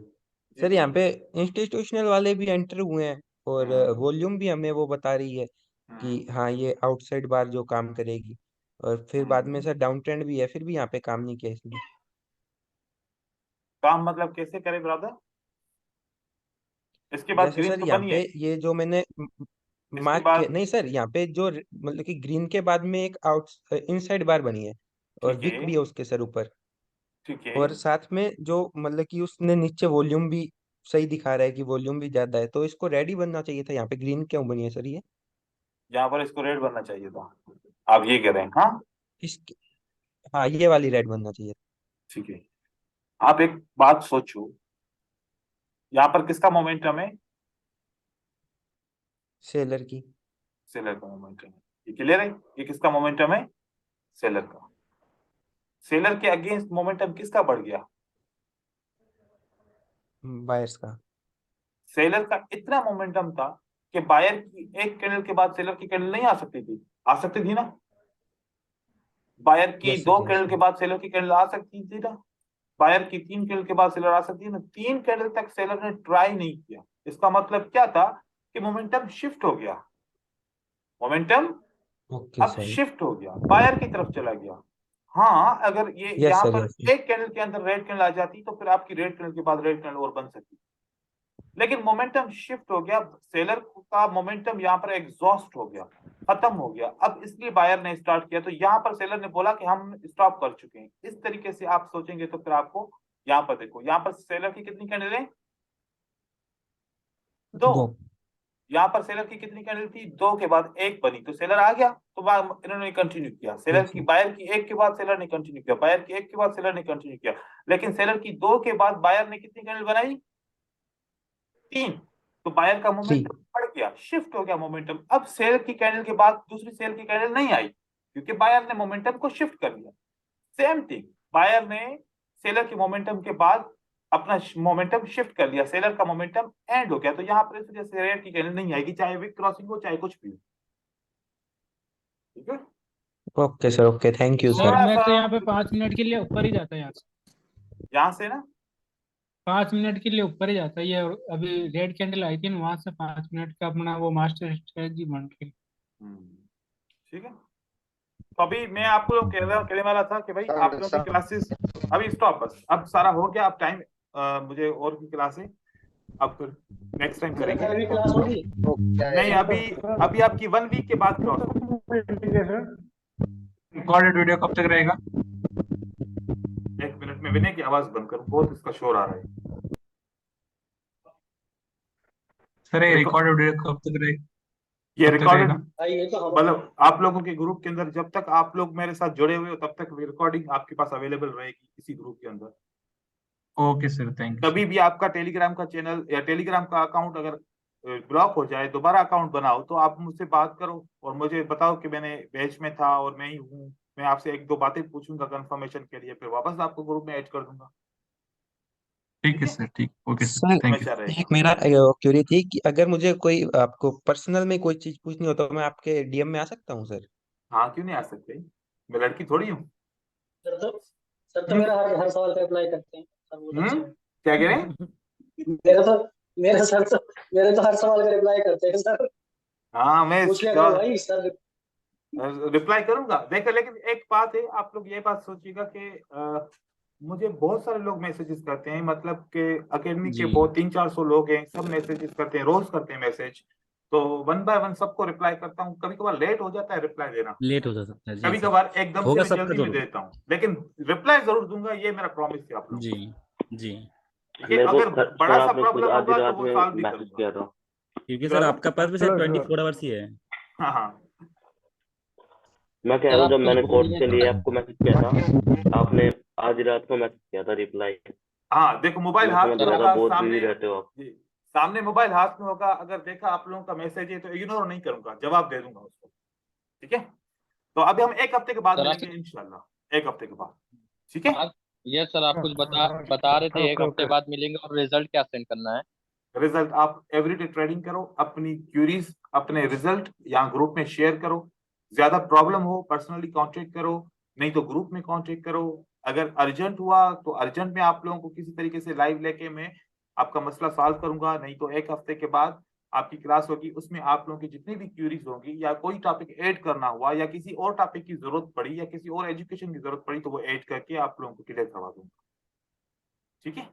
सर यहाँ पे इंस्टीट्यूशनल वाले भी एंटर हुए हैं, और वॉल्यूम भी हमें वो बता रही है कि हाँ ये आउटसाइड बार जो काम करेगी। और फिर बाद में सर डाउन ट्रेंड भी है, फिर भी यहाँ पे काम नहीं किया इसने। काम मतलब कैसे करे ब्रदर? इसके बाद जैसे ग्रीन सर तो यहाँ बनी पे है, ये जो मैंने इसके मार्क किया, बाद नहीं सर यहाँ पे जो मतलब कि ग्रीन के बाद में एक आउट इनसाइड बार बनी है, और ठीक विक है भी है उसके सर ऊपर। ठीक है। और साथ में जो मतलब कि उसने नीचे वॉल्यूम भी सही दिखा रहा है कि वॉल्यूम भी ज्यादा है, तो इसको रेडी बनना चाहिए था। यहाँ पे ग्रीन क्यों बनी है सर ये? यहाँ पर इसको रेड बनना चाहिए था, आप ये कह रहे हैं? हाँ इस हाँ, ये वाली रेड बनना चाहिए। ठीक है। आप एक बात सोचो, यहाँ पर किसका मोमेंटम है? सेलर की। सेलर का मोमेंटम है, ये क्लियर है? ये किसका मोमेंटम है? सेलर का। सेलर के अगेंस्ट मोमेंटम किसका बढ़ गया? बायर्स का। सेलर का इतना मोमेंटम था कि बायर की एक कैंडल के बाद सेलर की कैंडल नहीं आ सकती थी, आ सकती थी ना? बायर की यस दो सर, यस कैंडल के सर। बाद सेलर की कैंडल आ सकती थी ना? बायर की 3 कैंडल के बाद सेलर आ सकती है ना? 3 कैंडल तक सेलर ने ट्राई नहीं किया। इसका मतलब क्या था कि मोमेंटम शिफ्ट हो गया, मोमेंटम ओके अब सर। शिफ्ट हो गया, बायर की तरफ चला गया। हाँ अगर ये यस यहाँ सर, पर यस सर। एक कैंडल के अंदर रेड कैंडल आ जाती तो फिर आपकी रेड कैंडल के बाद रेड कैंडल और बन सकती, लेकिन मोमेंटम शिफ्ट हो गया, सेलर का मोमेंटम यहाँ पर एग्जॉस्ट हो गया, खत्म हो गया। अब इसलिए बायर ने स्टार्ट किया, तो यहाँ पर सेलर ने बोला कि हम स्टॉप कर चुके हैं। इस तरीके से आप सोचेंगे तो फिर आपको यहाँ पर देखो, यहाँ पर सेलर की कितनी कैंडल है? 2। दो। यहाँ पर सेलर की कितनी कैंडल थी? 2 के बाद 1 बनी, तो सेलर आ गया, तो इन्होंने कंटिन्यू किया। सेलर यस की सर। बायर की 1 के बाद सेलर ने कंटिन्यू किया, बायर की 1 के बाद सेलर ने कंटिन्यू किया, लेकिन सेलर की 2 के बाद बायर ने कितनी कैंडल बनाई? 3। तो बायर का थ्री। मोमेंटम बढ़ गया, शिफ्ट हो गया मोमेंटम। अब सेल की कैंडल के बाद दूसरी सेल की कैंडल नहीं आई, क्योंकि बायर ने मोमेंटम को शिफ्ट कर दिया। सेम थिंग, बायर ने सेलर की मोमेंटम के बाद अपना मोमेंटम शिफ्ट कर लिया, सेलर का मोमेंटम एंड हो गया। तो यहाँ पर इस वजह से रेड की कैंडल नहीं आएगी, चाहे विक क्रॉसिंग हो चाहे कुछ भी हो। ठीक है, okay sir, okay, thank you sir sir. थोड़ा मैं सा तो यहाँ पे 5 मिनट के लिए ऊपर ही जाता है यहाँ से। यहाँ से ना 5 मिनट के लिए ऊपर ही जाता है ये। और अभी रेड कैंडल आई थी ना, वहां से 5 मिनट का अपना वो मास्टर स्ट्रेटजी बन रही है। ठीक है। तो अभी मैं आपको कहने वाला था कि भाई आप लोगों की क्लासेस अभी स्टॉप, बस अब सारा हो गया। अब टाइम मुझे और की क्लास है, अब फिर नेक्स्ट टाइम सर करेंगे। कल भी क्लास होगी? तो क्या है नहीं, अभी आपकी 1 वीक के बाद क्रॉस होगी। रिकॉर्डेड वीडियो कब तक रहेगा? 1 मिनट में विनय की आवाज बंद करो, बहुत इसका शोर आ रहा है। सर ये रिकॉर्डेड वीडियो कब तक रहेगा? ये कब तक रिकॉर्डेड रहेगा? भाई ये तो हम मतलब आप लोगों के ग्रुप के अंदर जब तक आप लोग मेरे साथ जुड़े हुए हो तब तक रिकॉर्डिंग आपके पास अवेलेबल रहेगी इसी ग्रुप के अंदर। ओके सर, थैंक यू कभी भी आपका टेलीग्राम का चैनल या टेलीग्राम का अकाउंट अगर ब्लॉक हो जाए, दोबारा अकाउंट बनाओ, तो आप मुझसे बात करो और मुझे बताओ कि मैंने बैच में था और मैं ही हूँ। मैं आपसे 1-2 बातें पूछूंगा कंफर्मेशन के लिए, फिर वापस आपको ग्रुप में ऐड कर दूंगा। ठीक है सर, ठीक, okay sir, sir thank you. हमेशा रहेगा। एक मेरा क्यूरी थी कि अगर मुझे कोई आपको पर्सनल में कोई चीज पूछनी हो तो मैं आपके डीएम में आ सकता हूँ सर? हाँ क्यों नहीं आ सकते, मैं लड़की थोड़ी हूँ। सर तो मेरा हर सवाल का रिप्लाई करते हैं सर, बहुत अच्छे हैं। क्या कह रहे हैं? मेरे तो हर सवाल का रिप्लाई करते हैं सर। हाँ मैं पूछ लिया करो भाई सर। रिप्लाई करूंगा। देखो लेकिन एक बात है, आप लोग ये बात सोचिएगा कि मुझे बहुत सारे लोग मैसेजेस करते हैं, मतलब कि अकेडमी के जी बहुत 300-400 लोग हैं, सब मैसेजेस करते हैं, रोज करते हैं मैसेज, तो 1 बाय 1 सबको रिप्लाई करता हूँ। कभी कभार लेट हो जाता है रिप्लाई देना, लेट हो सकता है जी कभी सर, कभार एकदम से होगा मैं सबका जल्दी में जरूर। देता हूँ, लेकिन रिप्लाई जरूर दूंगा, ये मेरा प्रॉमिस है आप लोग। जी जी, ठीक है, मेरे को अगर सर बड़ा सा आपने खुद प्रॉब्लम आधी होगा तो रात वो में सॉल्व भी मैसेज करूंगा। किया था। क्योंकि सर आपका पास भी सर 24 आवर्स ही है। हाँ हाँ मैं कह सर रहा हूँ आप जब कुछ मैंने भूल कोर्स गए के लिए थे। आपको मैसेज किया था, आपने आधी रात को मैसेज किया था रिप्लाई। हाँ देखो मोबाइल क्योंकि हाथ मैं में थोड़ा सा होगा, बहुत सामने बिजी रहते हो आप। जी, सामने मोबाइल हाथ में होगा, अगर देखा आप लोगों का मैसेज है तो इग्नोर नहीं करूंगा, जवाब दे दूंगा उसको। ठीक है, तो अभी हम 1 हफ्ते के बाद सर आप मिलेंगे इंशाल्लाह, 1 हफ्ते के बाद। ठीक है, आज ये सर आप कुछ बता रहे थे 1 हफ्ते बाद मिलेंगे, और रिजल्ट क्या सेंड करना है? रिजल्ट आप एवरीडे ट्रेडिंग करो, अपनी क्यूरीज अपने रिजल्ट यहाँ ग्रुप में शेयर करो। ज्यादा प्रॉब्लम हो पर्सनली कांटेक्ट करो, नहीं तो ग्रुप में कांटेक्ट करो। अगर अर्जेंट हुआ तो अर्जेंट में आप लोगों को किसी तरीके से लाइव लेके मैं आपका मसला सॉल्व करूंगा, नहीं तो 1 हफ्ते के बाद आपकी क्लास होगी, उसमें आप लोगों की जितनी भी क्यूरीज होंगी या कोई टॉपिक ऐड करना हुआ या किसी और टॉपिक की जरूरत पड़ी या किसी और एजुकेशन की जरूरत पड़ी तो वो ऐड करके आप लोगों को क्लियर करवा दूंगा। ठीक है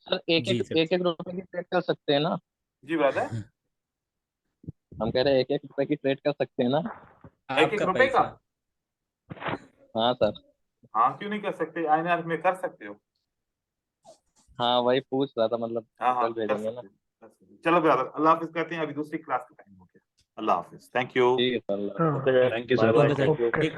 सर एक जी एक सर। एक एक रुपए की ट्रेड कर सकते हैं ना? जी ब्रदर, हम कह रहे हैं 1 1 रुपए की ट्रेड कर सकते हैं ना? 1 1 आपका रुपए का? पैसा। हाँ सर। हाँ क्यों नहीं कर सकते, आईएनआर में कर सकते हो। हाँ वही पूछ रहा था, मतलब हाँ हाँ कल कर भेजेंगे ना? सकते हो, कर सकते हो। चलो ब्रदर, अल्लाह हाफिज कहते हैं, अभी दूसरी क्लास का टाइम हो गया। अल्लाह हाफिज, थैंक यू। ठीक है sir. Okay sir, thank you bye sir. Bye, okay sir, thank you. ठीक।